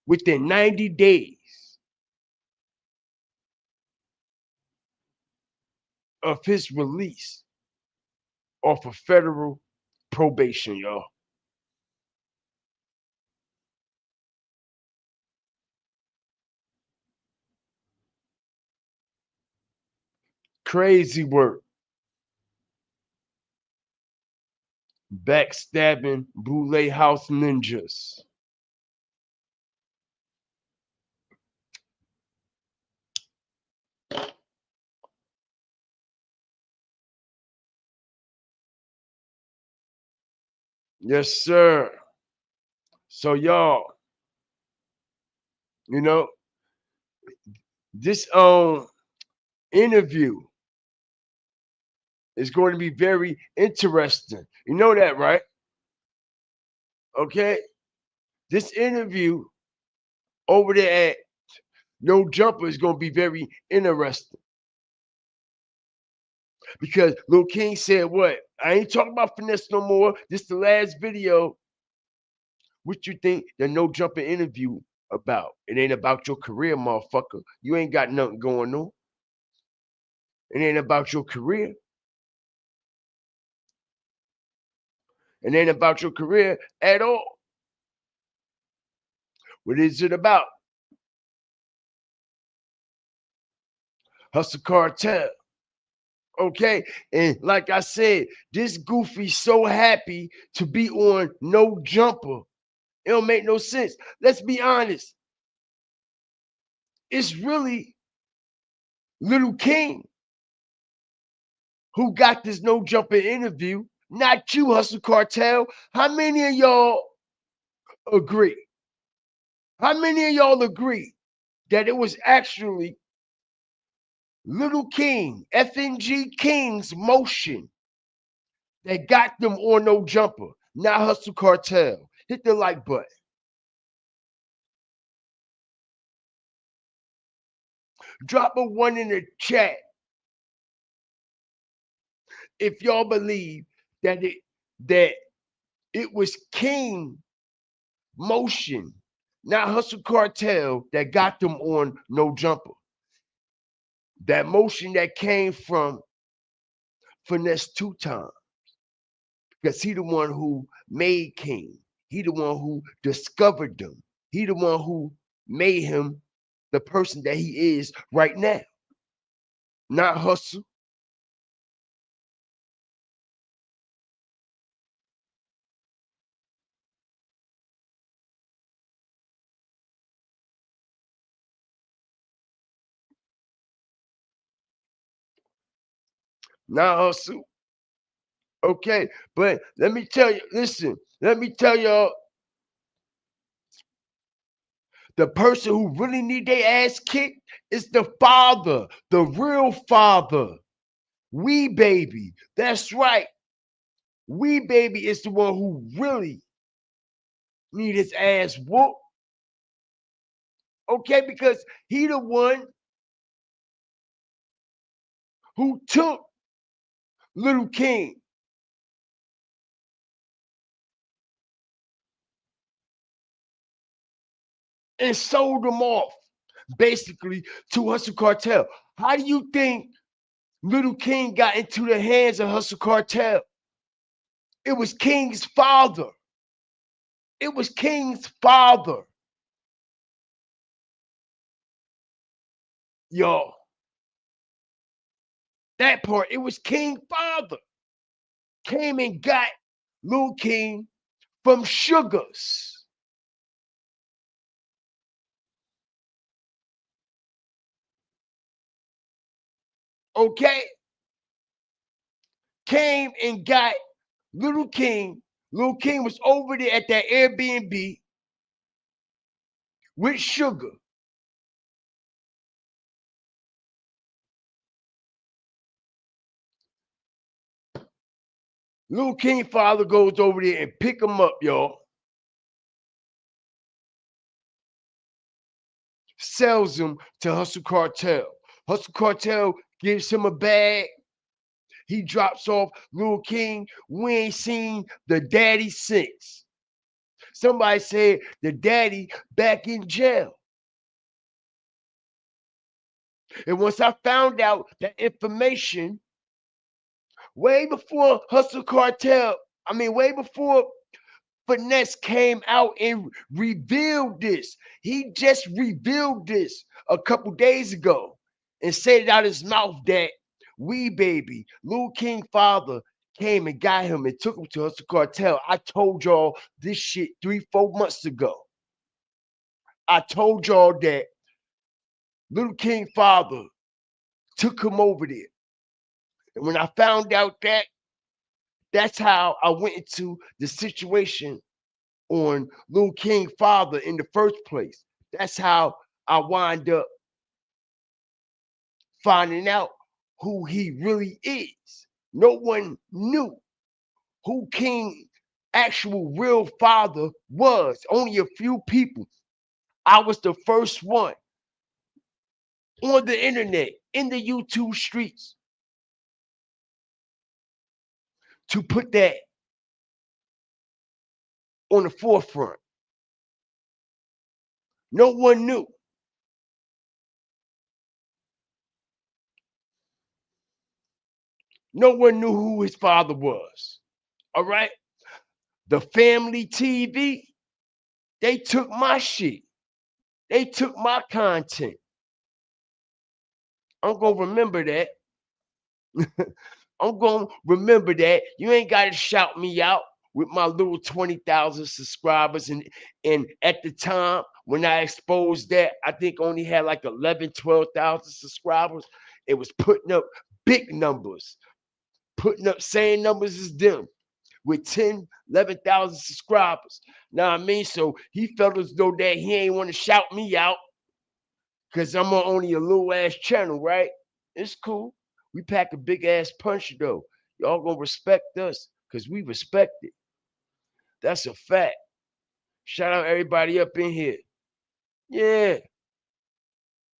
within 90 days of his release off of federal probation, y'all. Crazy work. Backstabbing Boulay House ninjas. Yes, sir. So y'all, you know, this interview is going to be very interesting. You know that, right? Okay. This interview over there at No Jumper is going to be very interesting. Because Lil King said what? I ain't talking about finesse no more. This is the last video. What you think the No Jumper interview about? It ain't about your career, motherfucker. You ain't got nothing going on. It ain't about your career. It ain't about your career at all. What is it about? Hustle Cartel. Okay, and like I said, this goofy so happy to be on No Jumper. It don't make no sense. Let's be honest. It's really Little King who got this No Jumper interview, not you, Hustle Cartel. How many of y'all agree? How many of y'all agree that it was actually Little King, FNG King's motion that got them on No Jumper, not Hustle Cartel? Hit the like button. Drop a 1 in the chat if y'all believe that it was King motion, not Hustle Cartel, that got them on No Jumper. That motion that came from FINESSE2TYMES, because he the one who made King. He the one who discovered them. He the one who made him the person that he is right now. Not Hustle. Not Hustle. Okay, but let me tell you, listen, let me tell y'all, the person who really need their ass kicked is the father, the real father. We Baby. That's right. We Baby is the one who really need his ass whooped. Okay, because he the one who took Little King and sold him off basically to Hustle Cartel. How do you think Little King got into the hands of Hustle Cartel? It was King's father. It was King's father. Y'all. That part, it was King father. Came and got Lil King from Sugars. Okay? Came and got Little King. Lil King was over there at that Airbnb with Suga. Lil King father goes over there and pick him up, y'all. Sells him to Hustle Cartel. Hustle Cartel gives him a bag. He drops off Lil King. We ain't seen the daddy since. Somebody said the daddy back in jail. And once I found out that information, way before Hustle Cartel, way before Finesse came out and revealed this. He just revealed this a couple days ago and said it out his mouth that we baby, Lil King father came and got him and took him to Hustle Cartel. I told y'all this shit 3-4 months ago. I told y'all that Lil King father took him over there. And when I found out that, that's how I went into the situation on Lil King father in the first place. That's how I wind up finding out who he really is. No one knew who King actual real father was. Only a few people. I was the first one on the internet, in the YouTube streets, to put that on the forefront. No one knew. No one knew who his father was. All right? The family TV, they took my shit. They took my content. I'm going to remember that. I'm going to remember that. You ain't got to shout me out with my little 20,000 subscribers. And at the time when I exposed that, I think only had like 11, 12,000 subscribers. It was putting up big numbers, putting up same numbers as them with 10, 11,000 subscribers. Now I mean, so he felt as though that he ain't want to shout me out because I'm on only a little ass channel, right? It's cool. We pack a big ass punch though. Y'all gonna respect us because we respect it. That's a fact. Shout out everybody up in here. Yeah,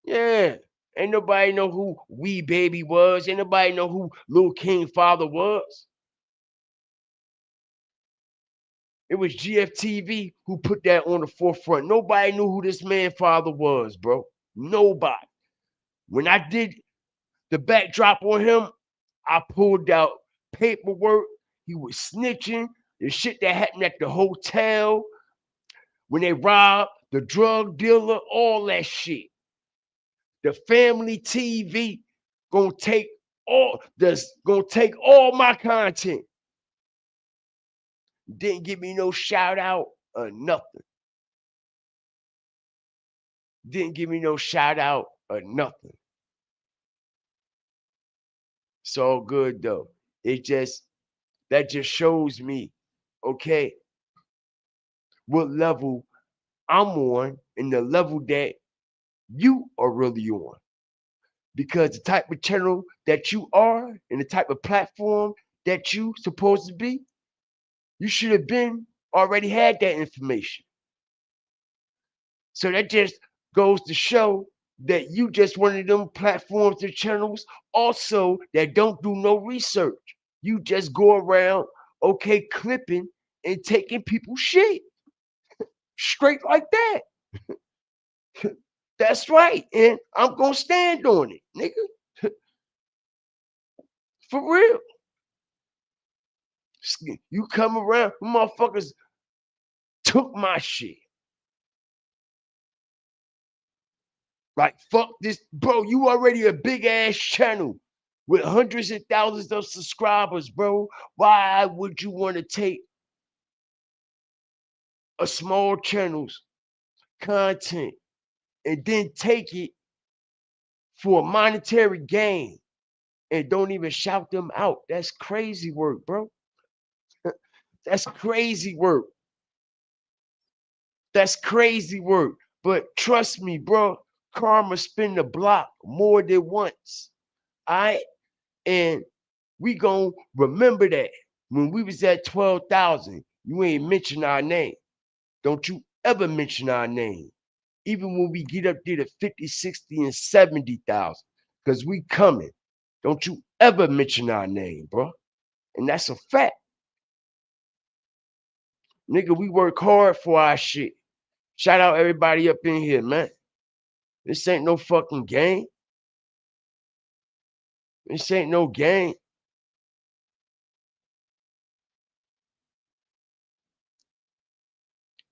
yeah. Ain't nobody know who We Baby was. Ain't nobody know who Lil King father was. It was GFTV who put that on the forefront. Nobody knew who this man father was, bro. Nobody. When I did the backdrop on him, I pulled out paperwork. He was snitching. The shit that happened at the hotel when they robbed the drug dealer, all that shit. The family TV gonna take all my content. Didn't give me no shout out or nothing. Didn't give me no shout out or nothing. It's all good though. That just shows me, okay, what level I'm on and the level that you are really on. Because the type of channel that you are and the type of platform that you supposed to be, you should have been already had that information. So that just goes to show that you just one of them platforms and channels also that don't do no research. You just go around, okay, clipping and taking people's shit. Straight like that. That's right. And I'm gonna stand on it, nigga. For real. You come around, motherfuckers took my shit. Like, fuck this, bro. You already a big ass channel with hundreds and thousands of subscribers, bro. Why would you want to take a small channel's content and then take it for a monetary gain and don't even shout them out? That's crazy work, bro. That's crazy work. That's crazy work. But trust me, bro, karma spin the block more than once. All right? And we gonna remember that. When we was at 12,000, you ain't mention our name. Don't you ever mention our name. Even when we get up there to 50, 60, and 70,000, because we coming. Don't you ever mention our name, bro. And that's a fact. Nigga, we work hard for our shit. Shout out everybody up in here, man. This ain't no fucking game. This ain't no game.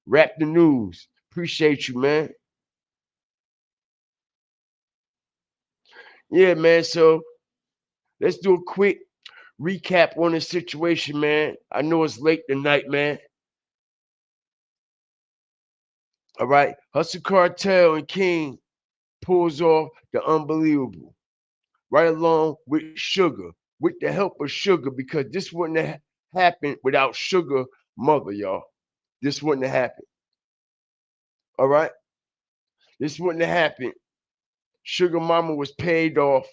Rap the news. Appreciate you, man. Yeah, man. So let's do a quick recap on the situation, man. I know it's late tonight, man. All right. Hustle Cartel and King pulls off the unbelievable. Right along with Suga, with the help of Suga, because this wouldn't have happened without Suga mother, y'all. This wouldn't have happened. All right. This wouldn't have happened. Sugar Mama was paid off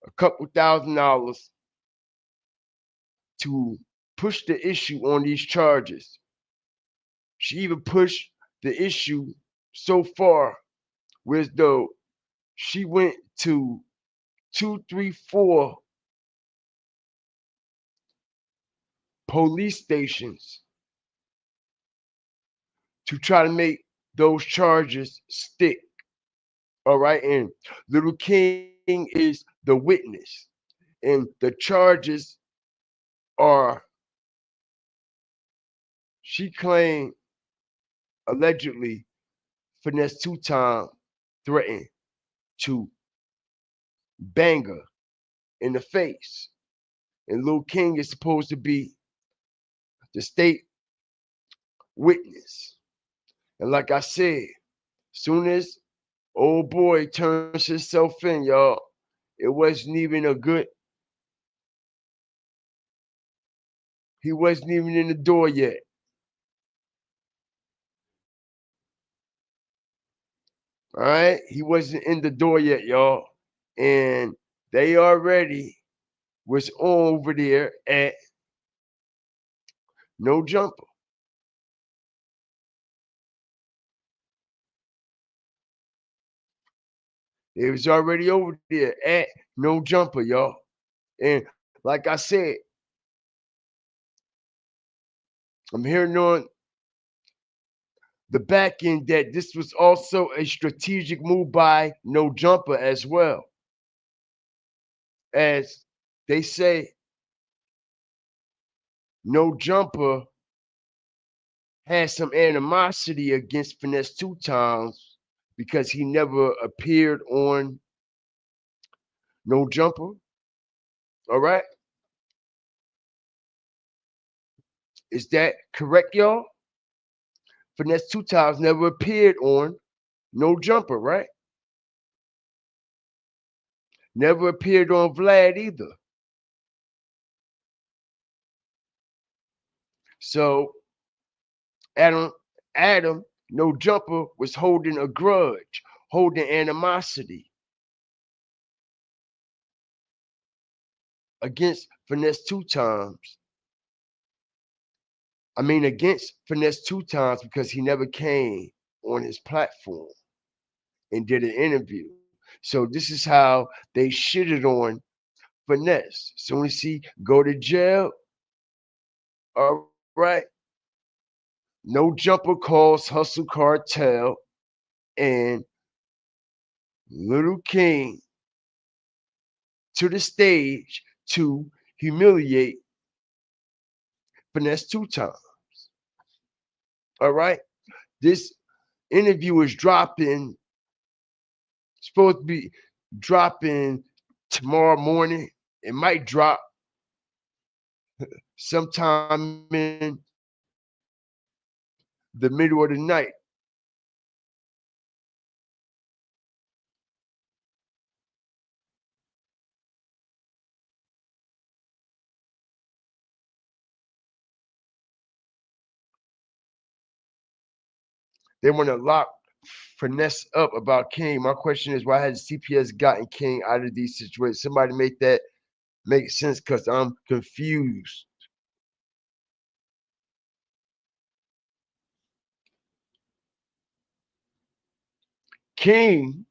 a couple $1,000s to push the issue on these charges. She even pushed the issue so far, whereas though she went to 234 police stations to try to make those charges stick. All right. And Little King is the witness. And the charges are, she claimed allegedly FINESSE2TYMES threatened to bang her in the face. And Lil King is supposed to be the state witness. And like I said, soon as old boy turns himself in, y'all, it wasn't even a good, he wasn't even in the door yet. All right? He wasn't in the door yet, y'all. And they already was over there at No Jumper. It was already over there at No Jumper, y'all. And like I said, I'm hearing on the back end that this was also a strategic move by No Jumper as well. As they say, No Jumper had some animosity against FINESSE2TYMES because he never appeared on No Jumper. All right. Is that correct, y'all? FINESSE2TYMES never appeared on No Jumper, right? Never appeared on Vlad either. So Adam, No Jumper was holding a grudge, holding animosity against FINESSE2TYMES. I mean, against FINESSE2TYMES because he never came on his platform and did an interview. So this is how they shitted on Finesse. Soon as he go to jail, all right. No Jumper calls Hustle Cartel and Little King to the stage to humiliate FINESSE2TYMES. All right. This Interview is supposed to be dropping tomorrow morning. It might drop sometime in the middle of the night. They want to lock finesse up about King. My question is, why has CPS gotten King out of these situations? Somebody make sense, because I'm confused. King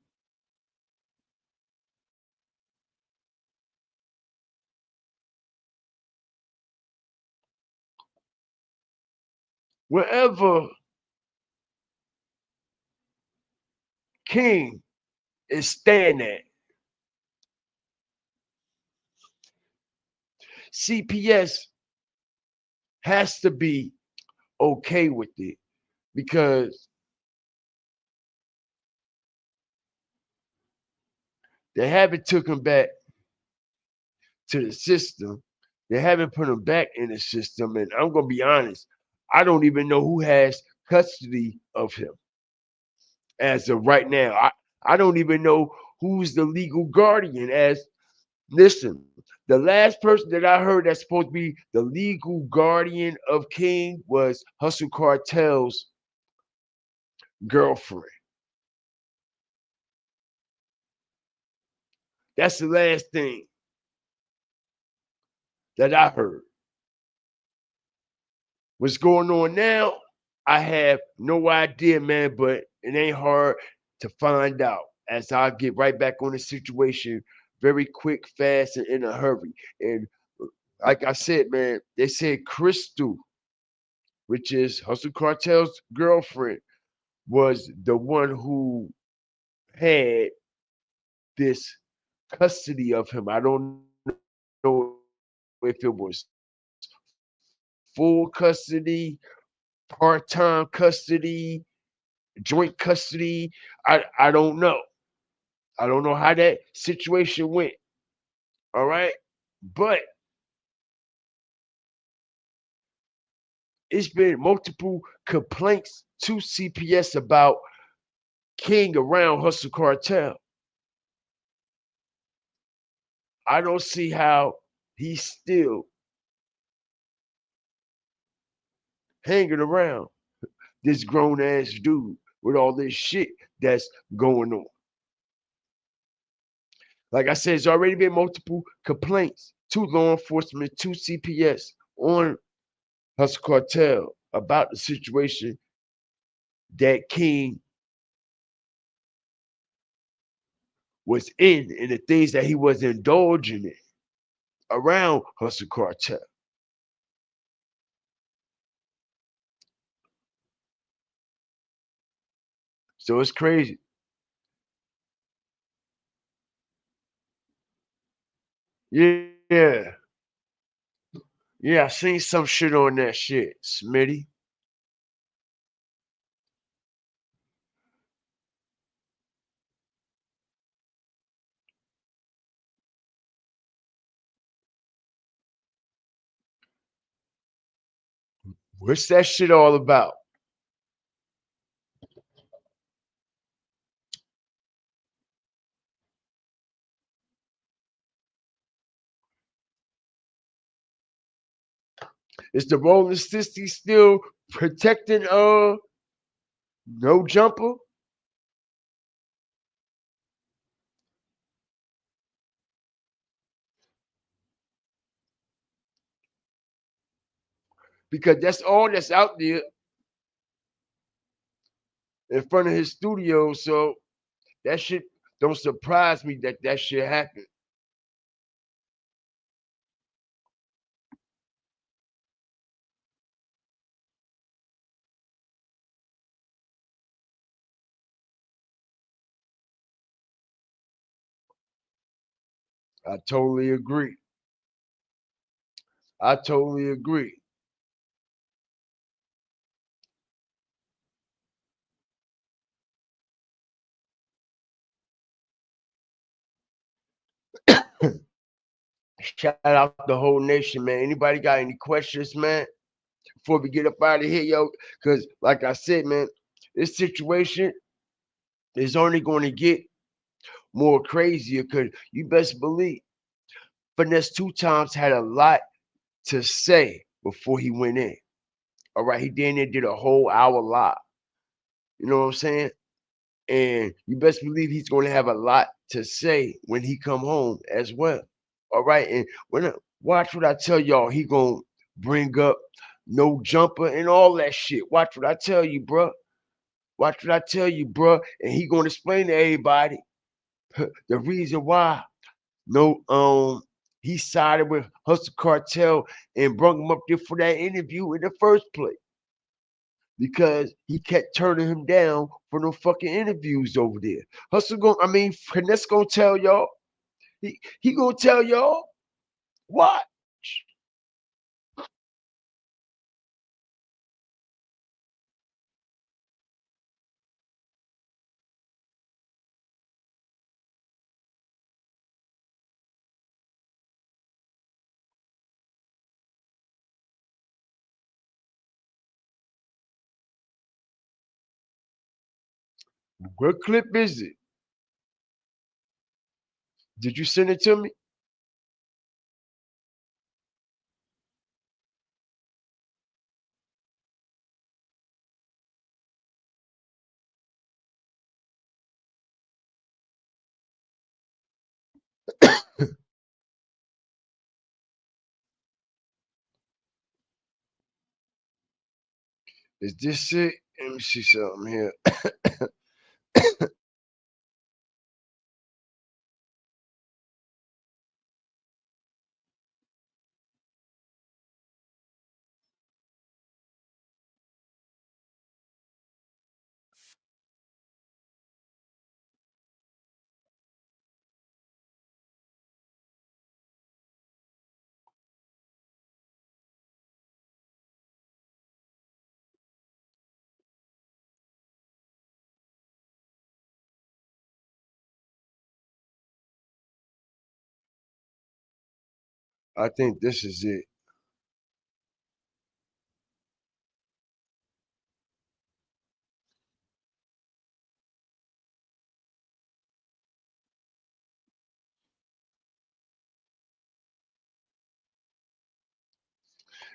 wherever King is staying at, CPS has to be okay with it, because they haven't took him back to the system. They haven't put him back in the system. And I'm gonna be honest, I don't even know who has custody of him as of right now. I don't even know who's the legal guardian. As listen, the last person that I heard that's supposed to be the legal guardian of King was Hustle Cartel's girlfriend. That's the last thing that I heard. What's going on now? I have no idea, man, but it ain't hard to find out as I get right back on the situation very quick, fast, and in a hurry. And like I said, man, they said Crystal, which is Hustle Cartel's girlfriend, was the one who had this custody of him. I don't know if it was full custody, part-time custody, joint custody. I don't know. I don't know how that situation went. All right. But it's been multiple complaints to CPS about King around Hustle Cartel. I don't see how he's still hanging around this grown ass dude with all this shit that's going on. Like I said, it's already been multiple complaints to law enforcement, to CPS on Hustle Cartel about the situation that King was in and the things that he was indulging in around Hustle Cartel. So it's crazy. Yeah. Yeah, I seen some shit on that shit, Smitty. What's that shit all about? Is the Rolling Sissy still protecting no jumper? Because that's all that's out there in front of his studio. So that shit don't surprise me that that shit happened. I totally agree. I totally agree. Shout out the whole nation, man. Anybody got any questions, man? Before we get up out of here, yo, because like I said, man, this situation is only going to get more crazier. Because you best believe FINESSE2TYMES had a lot to say before he went in. All right, he did a whole hour live. You know what I'm saying? And you best believe he's going to have a lot to say when he come home as well. All right, and watch what I tell y'all. He gonna bring up no jumper and all that shit. Watch what I tell you, bro. Watch what I tell you, bro. And he gonna explain to everybody the reason why he sided with Hustle Cartel and brought him up there for that interview in the first place. Because he kept turning him down for no fucking interviews over there. Finesse gonna tell y'all. He gonna tell y'all. Watch. What clip is it? Did you send it to me? Is this it? Let me see something here. I think this is it.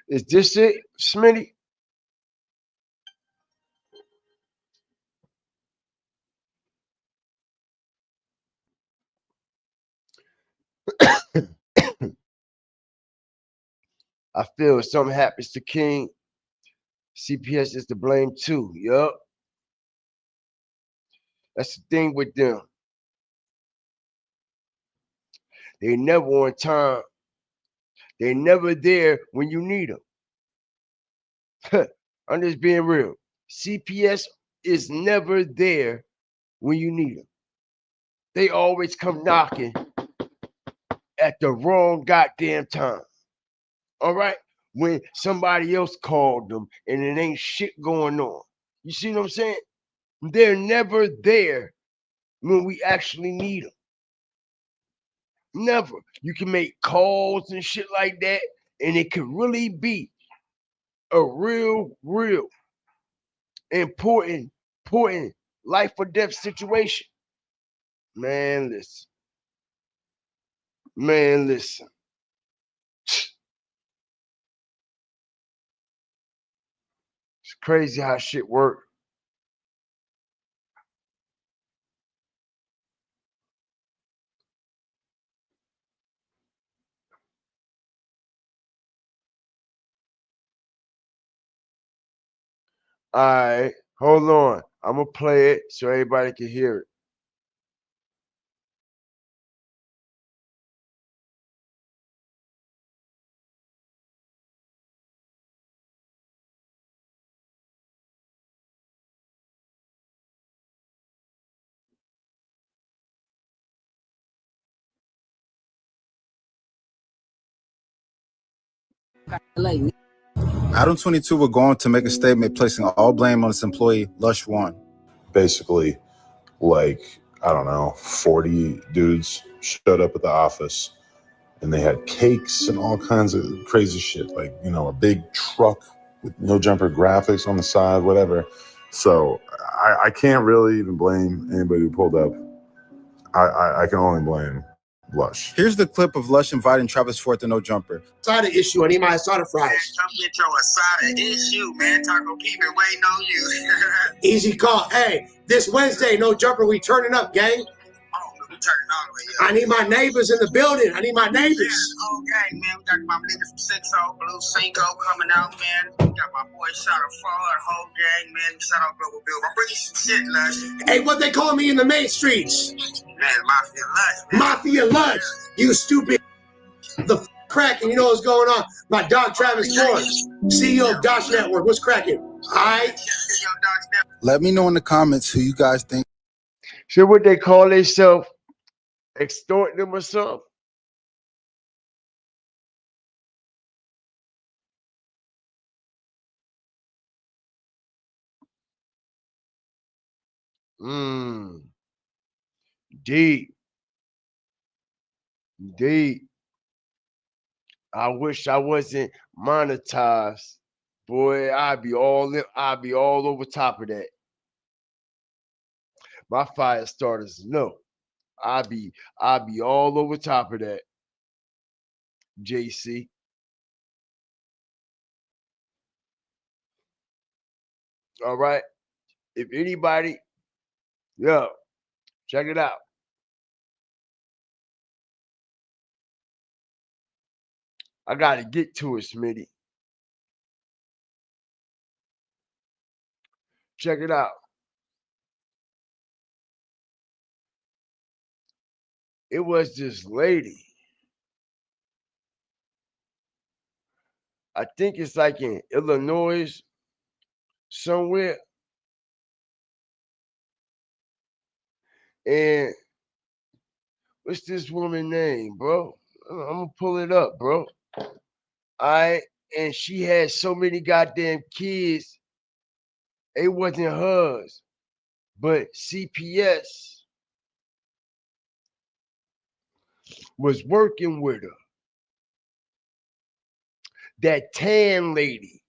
Is this it, Smitty? I feel if something happens to King, CPS is to blame too. Yup. That's the thing with them. They never on time. They never there when you need them. I'm just being real. CPS is never there when you need them. They always come knocking at the wrong goddamn time. All right? When somebody else called them and it ain't shit going on. You see what I'm saying? They're never there when we actually need them. Never. You can make calls and shit like that, and it could really be a real important life or death situation. Man, listen. Man, listen. It's crazy how shit work. All right, hold on. I'm gonna play it so everybody can hear it. Adam 22 will go on to make a statement placing all blame on its employee, Lush One. Basically, like, I don't know, 40 dudes showed up at the office, and they had cakes and all kinds of crazy shit, like, you know, a big truck with no jumper graphics on the side, whatever. So I can't really even blame anybody who pulled up. I can only blame Lush. Here's the clip of Lush inviting Travis Ford to No Jumper. Asada issue. I need my asada fries. Man, come get your asada issue, man. Taco Pete been waiting on you. Easy call. Hey, this Wednesday, No Jumper, we turning up, gang. Oh, we turning all the way up. I need my neighbors in the building. I need my neighbors. Yeah, whole gang, man. We got my niggas from 6-0, Blue Cinco coming out, man. We got my boy Shadow Fraud, whole gang, man. Shout out Global Bill. I'm bringing some shit, Lush. Hey, what they call me in the main streets? Man, Mafia Lush, man. Mafia Lush. You stupid. The cracking. You know what's going on? My dog Travis Ford, CEO of Dosh Network. What's cracking? All right. Let me know in the comments who you guys think. So what they call themselves, extorting them or something? Deep. Deep. I wish I wasn't monetized. Boy, I'd be all over top of that. My fire starters, no. I'd be all over top of that. JC. All right. If anybody, yo, check it out. I gotta get to it, Smitty. Check it out. It was this lady. I think it's like in Illinois somewhere. And what's this woman's name, bro? I'm gonna pull it up, bro. And she had so many goddamn kids. It wasn't hers, but CPS was working with her. That tan lady.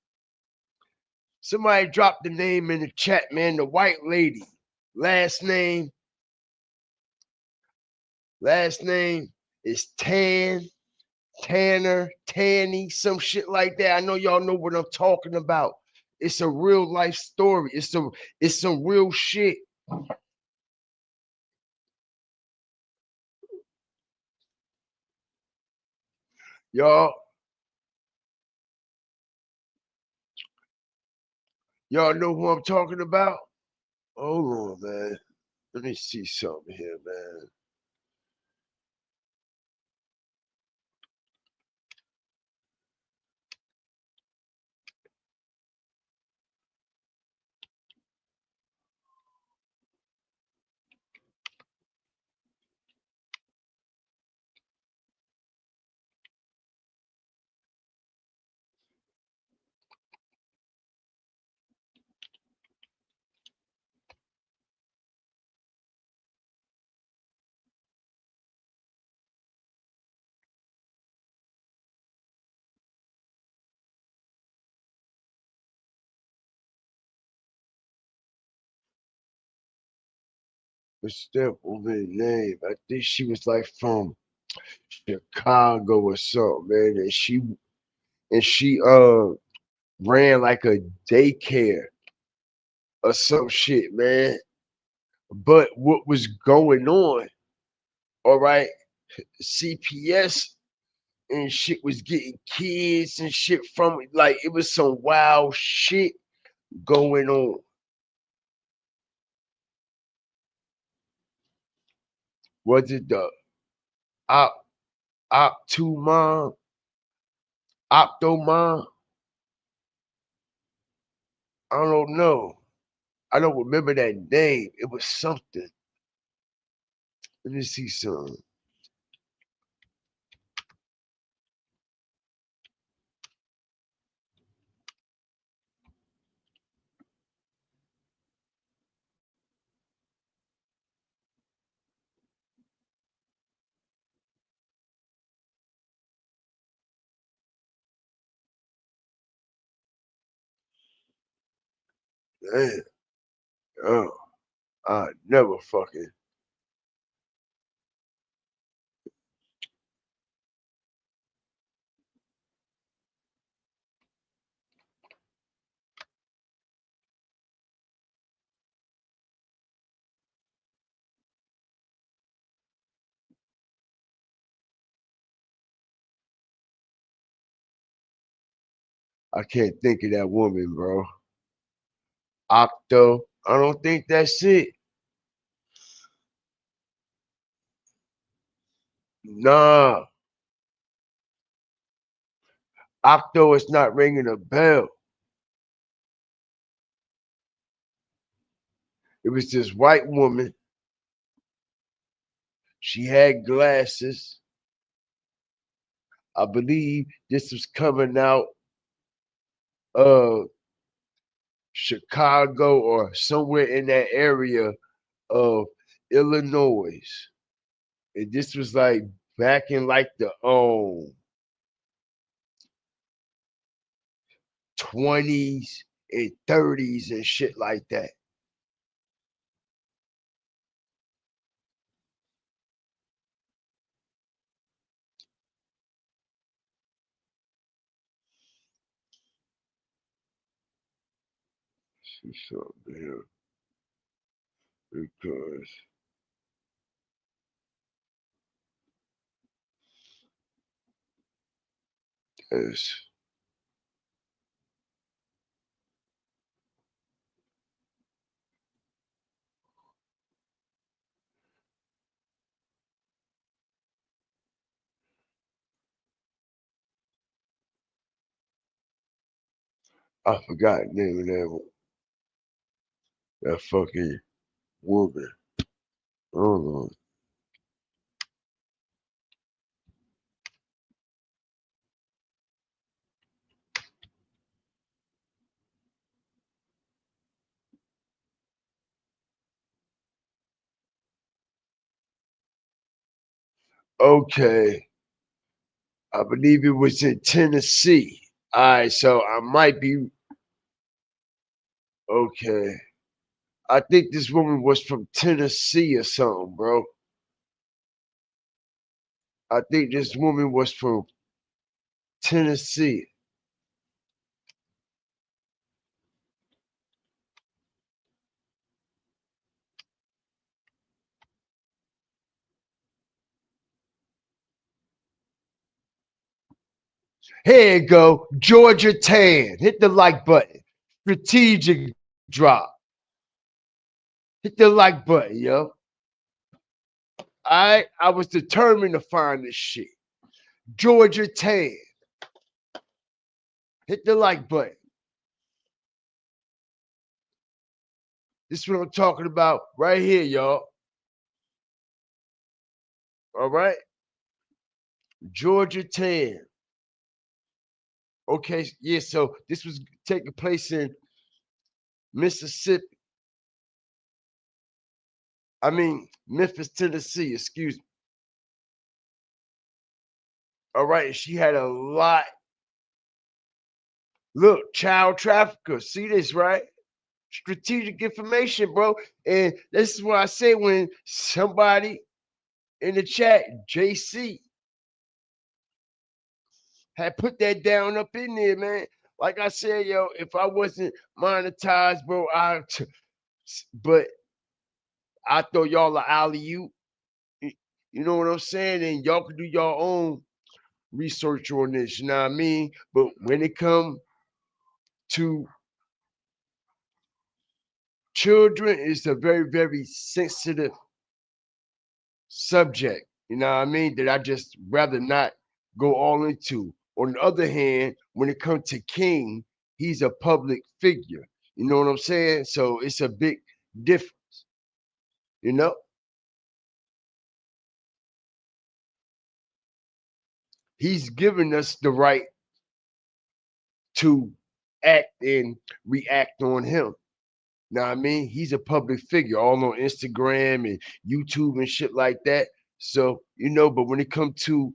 Somebody dropped the name in the chat, man. The white lady. Last name is Tanner, Tanny, some shit like that. I know y'all know what I'm talking about. It's a real life story. It's some real shit. Y'all know who I'm talking about? Hold on, man. Let me see something here, man. What's that woman's name? I think she was like from Chicago or something, man. And she ran like a daycare or some shit, man. But what was going on, all right, CPS and shit was getting kids and shit from it. Like it was some wild shit going on. Was it the Optumon? Optomon? I don't know. I don't remember that name. It was something. Let me see some. Damn. Oh, I never fucking. I can't think of that woman, bro. Octo. I don't think that's it. Nah. Octo is not ringing a bell. It was this white woman. She had glasses. I believe this was coming out of Chicago or somewhere in that area of Illinois. And this was like back in like the 20s and 30s and shit like that. See something here because this. I forgot the name of that fucking woman. Hold on. Okay. I believe it was in Tennessee. All right, so I might be okay. I think this woman was from Tennessee or something, bro. I think this woman was from Tennessee. Here you go. Georgia Tan. Hit the like button. Strategic drop. Hit the like button, yo. I was determined to find this shit. Georgia Tan. Hit the like button. This is what I'm talking about right here, y'all. All right. Georgia Tan. Okay, yeah, so this was taking place in Mississippi. I mean, Memphis, Tennessee, excuse me. All right, she had a lot. Look, child trafficker. See this, right? Strategic information, bro. And this is what I say when somebody in the chat, JC, had put that down up in there, man. Like I said, yo, if I wasn't monetized, bro, but I throw y'all an alley-oop. You know what I'm saying? And y'all can do your own research on this, you know what I mean? But when it comes to children, it's a very, very sensitive subject, you know what I mean? That I just rather not go all into. On the other hand, when it comes to King, he's a public figure. You know what I'm saying? So it's a big difference, you know? He's given us the right to act and react on him. Now I mean, he's a public figure all on Instagram and YouTube and shit like that. So, you know, but when it comes to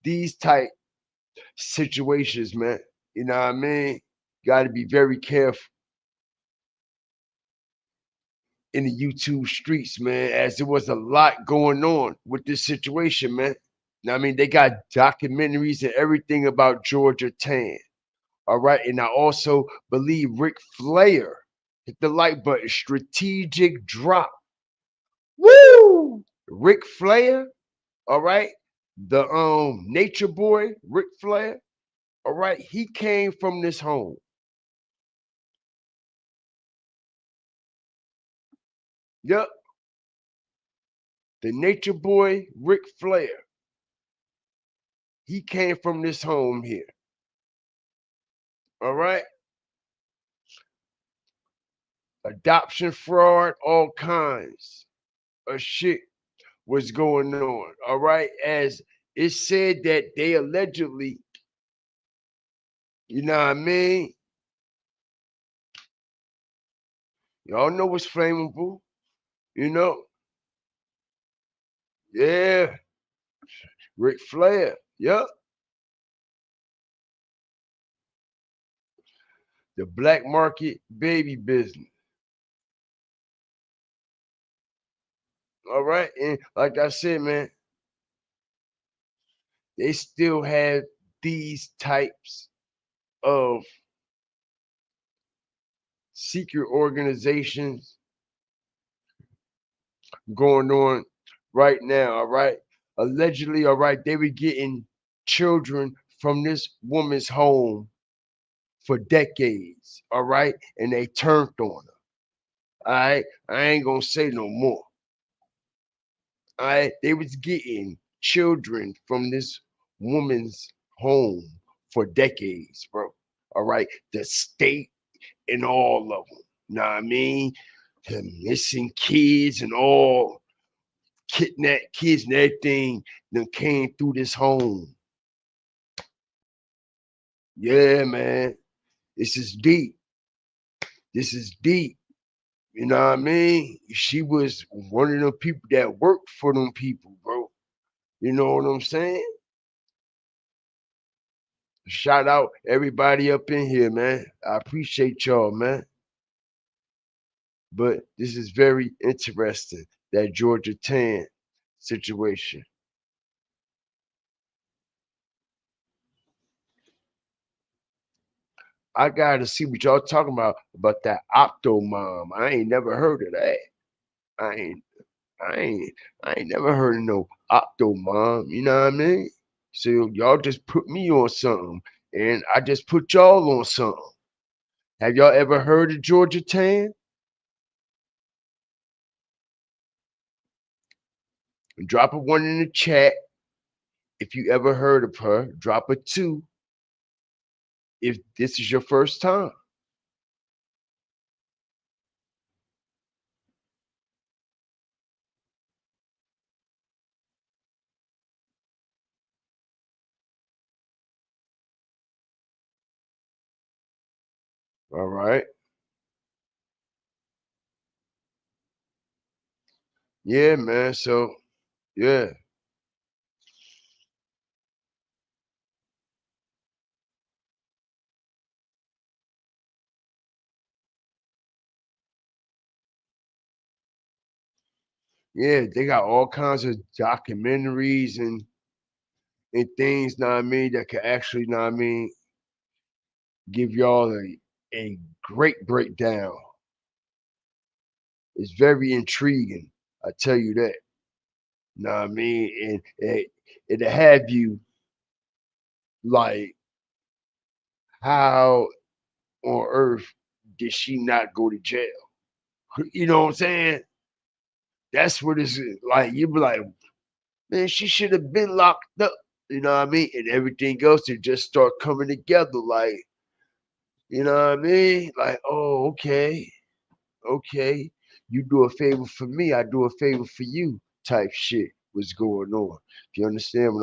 these type situations, man, you know what I mean? Got to be very careful. in the YouTube streets, man, as there was a lot going on with this situation, man. Now, I mean, they got documentaries and everything about Georgia Tan. All right. And I also believe Ric Flair hit the like button. Strategic drop. Woo! Ric Flair, all right. The nature boy, Ric Flair, all right. He came from this home. Yep. The nature boy, Ric Flair. He came from this home here. All right. Adoption fraud, all kinds of shit was going on. All right. As it said that they allegedly, you know what I mean? Y'all know what's flammable, you know? Yeah. Ric Flair. Yep. The black market baby business. All right. And like I said, man, they still have these types of secret organizations going on right now. All right. Allegedly, all right, they were getting children from this woman's home for decades. All right. And they turned on her. All right. I ain't going to say no more. All right. They was getting children from this woman's home for decades, bro. All right. The state and all of them. Know what I mean? The missing kids and all kidnapped kids and everything that came through this home. Yeah, man. This is deep. This is deep. You know what I mean? She was one of them people that worked for them people, bro. You know what I'm saying? Shout out everybody up in here, man. I appreciate y'all, man. But this is very interesting, that Georgia Tan situation. I gotta see what y'all talking about that Opto Mom. I ain't never heard of that. I ain't, I ain't, I ain't never heard of no Opto Mom. You know what I mean? So y'all just put me on something, and I just put y'all on something. Have y'all ever heard of Georgia Tan? Drop a one in the chat if you ever heard of her. Drop a two if this is your first time. All right. Yeah, man. So yeah. Yeah, they got all kinds of documentaries and things, know what I mean, that can actually, know what I mean, give y'all a great breakdown. It's very intriguing. I tell you that. Know what I mean? And it'll have you like, how on earth did she not go to jail? You know what I'm saying? That's what it's like. You be like, man, she should have been locked up. You know what I mean? And everything else to just start coming together. Like, you know what I mean? Like, oh, okay, okay. You do a favor for me, I do a favor for you. Type shit was going on. Do you understand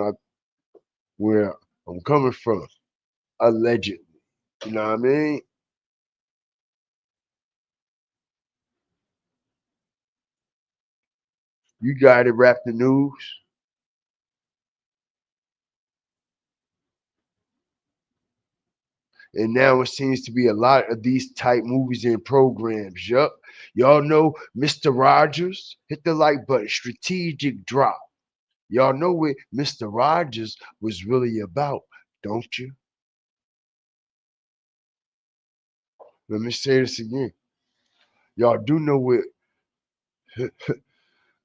where I'm coming from? Allegedly, you know what I mean? You got to Rap the News. And now it seems to be a lot of these type movies and programs. Yup. Y'all know Mr. Rogers? Hit the like button. Strategic drop. Y'all know what Mr. Rogers was really about, don't you? Let me say this again. Y'all do know what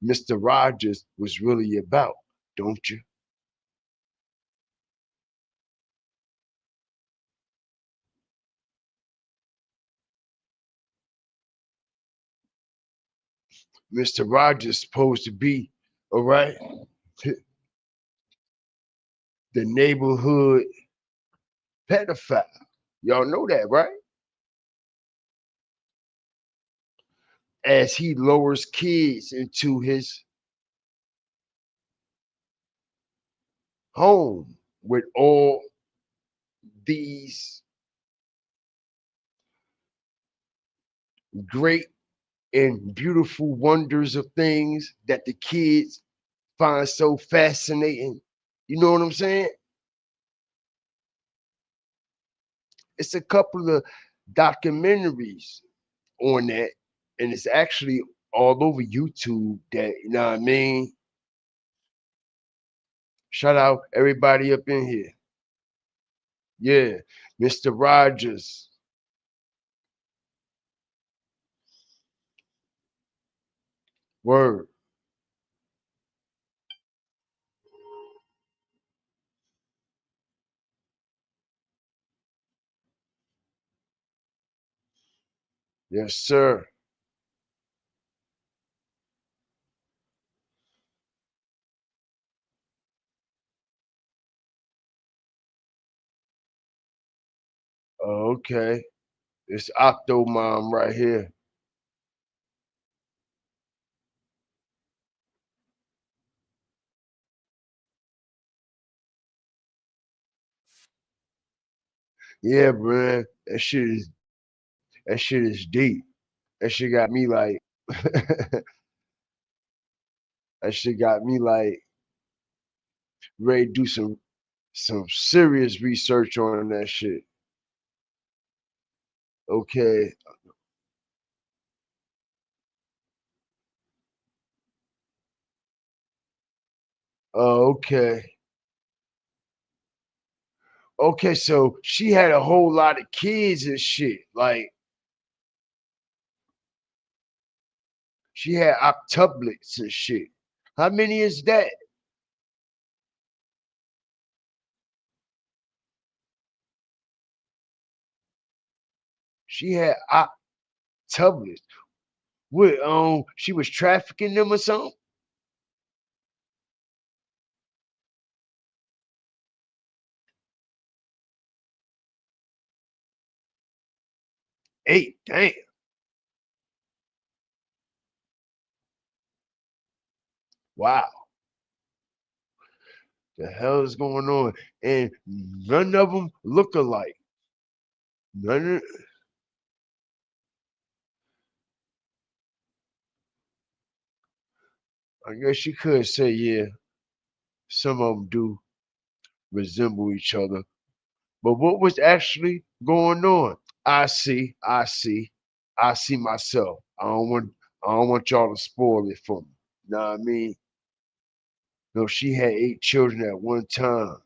Mr. Rogers was really about, don't you? Mr. Rogers supposed to be, all right, the neighborhood pedophile. Y'all know that, right? As he lowers kids into his home with all these great and beautiful wonders of things that the kids find so fascinating. You know what I'm saying? It's a couple of documentaries on that, and it's actually all over YouTube. That, you know what I mean? Shout out everybody up in here. Yeah, Mr. Rogers. Word. Yes, sir. Okay. It's Octo Mom right here. Yeah, man. That shit is deep. That shit got me like that shit got me like ready to do some serious research on that shit. Okay. Okay. Okay, so she had a whole lot of kids and shit. Like she had octuplets and shit. How many is that? She had octuplets. What, she was trafficking them or something? 8. Damn. Wow. The hell is going on? And none of them look alike. None of, I guess you could say, yeah, some of them do resemble each other. But what was actually going on? I see myself. I don't want y'all to spoil it for me. Know what I mean? No, she had 8 children at one time.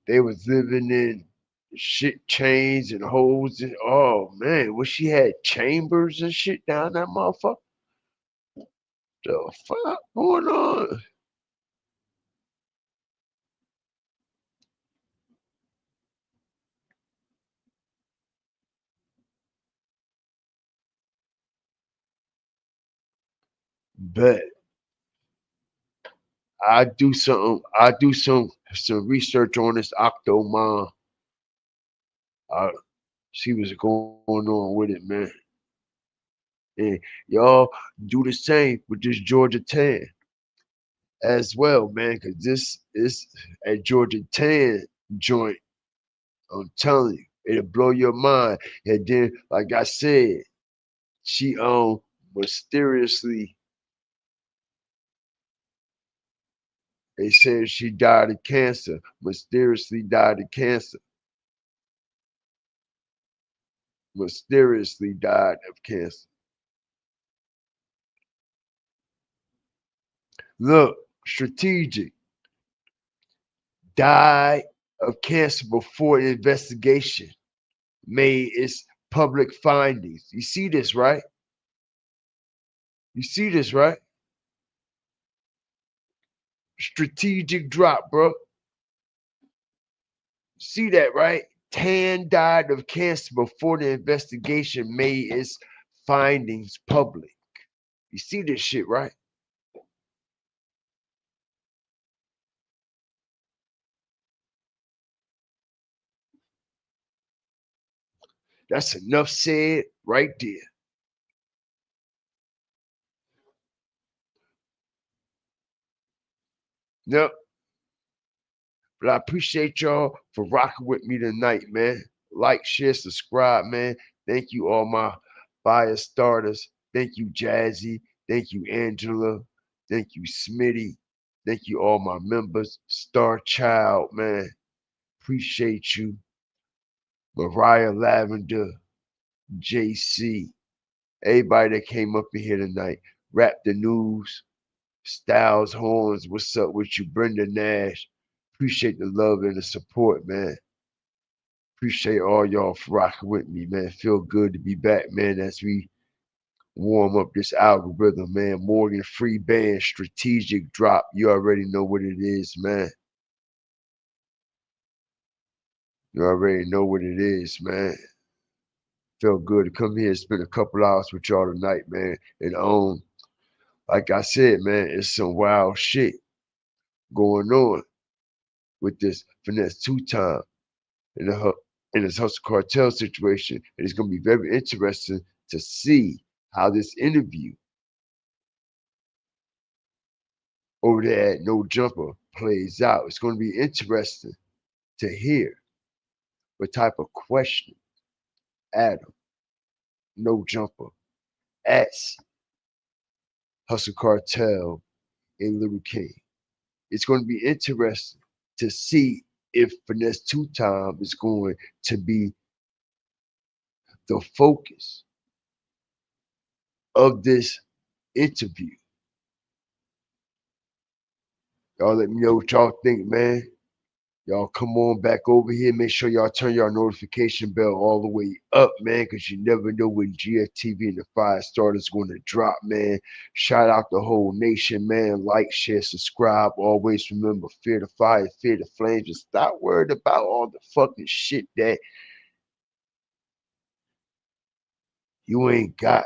They was living in shit chains and holes and oh man, what she had chambers and shit down that motherfucker. The fuck going on? Bet I do some research on this Octo Mom. I see what's going on with it, man. And y'all do the same with this Georgia Tan as well, man, because this is a Georgia Tan joint. I'm telling you, it'll blow your mind. And then, like I said, she mysteriously They said she died of cancer, mysteriously died of cancer. Mysteriously died of cancer. Look, strategic. Died of cancer before the investigation made its public findings. You see this, right? You see this, right? Strategic drop, bro. See that, right? Tan died of cancer before the investigation made its findings public. You see this shit, right? That's enough said right there. Yep. But I appreciate y'all for rocking with me tonight, man. Like, share, subscribe, man. Thank you, all my fire starters. Thank you, Jazzy. Thank you, Angela. Thank you, Smitty. Thank you, all my members. Star Child, man. Appreciate you. Mariah Lavender, JC. Everybody that came up in here tonight. Rap the News. Styles Horns. What's up with you? Brenda Nash. Appreciate the love and the support, man. Appreciate all y'all for rocking with me, man. Feel good to be back, man, as we warm up this algorithm, man. Morgan Free Band, strategic drop. You already know what it is, man. You already know what it is, man. Feel good to come here and spend a couple hours with y'all tonight, man. And like I said, man, it's some wild shit going on with this Finesse 2 Time and this Hustle Cartel situation. And it's gonna be very interesting to see how this interview over there at No Jumper plays out. It's going to be interesting to hear what type of question Adam, No Jumper, asks Hustle Cartel and Little King. It's going to be interesting to see if Finesse 2 Time is going to be the focus of this interview. Y'all let me know what y'all think, man. Y'all come on back over here. Make sure y'all turn your notification bell all the way up, man, because you never know when GFTV and the Fire Starter's going to drop, man. Shout out the whole nation, man. Like, share, subscribe. Always remember, fear the fire, fear the flames. And stop worried about all the fucking shit that you ain't got.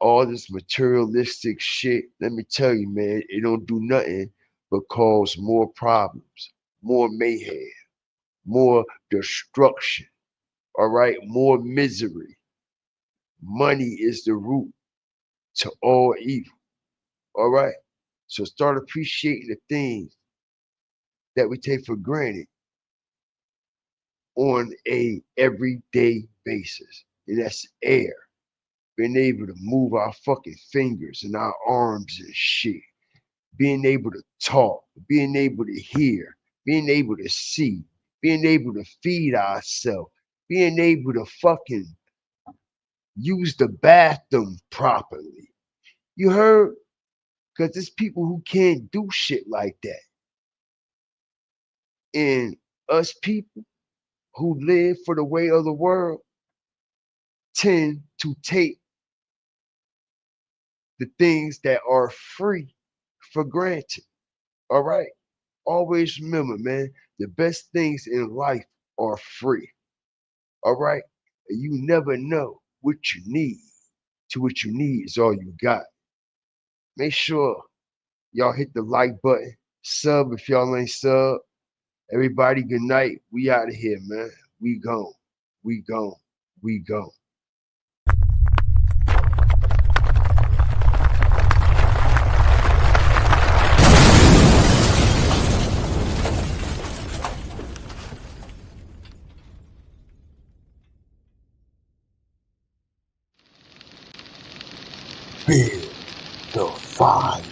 All this materialistic shit, let me tell you, man, it don't do nothing but cause more problems, more mayhem, more destruction, all right, more misery. Money is the root to all evil, all right? So start appreciating the things that we take for granted on a everyday basis. And that's air, being able to move our fucking fingers and our arms and shit, being able to talk, being able to hear, being able to see, being able to feed ourselves, being able to fucking use the bathroom properly. You heard? Because there's people who can't do shit like that. And us people who live for the way of the world tend to take the things that are free for granted. All right? Always remember, man, the best things in life are free. All right? And you never know what you need. To what you need is all you got. Make sure y'all hit the like button, sub if y'all ain't sub. Everybody, good night. We out of here, man. We gone. We gone. We gone. Feel the fire.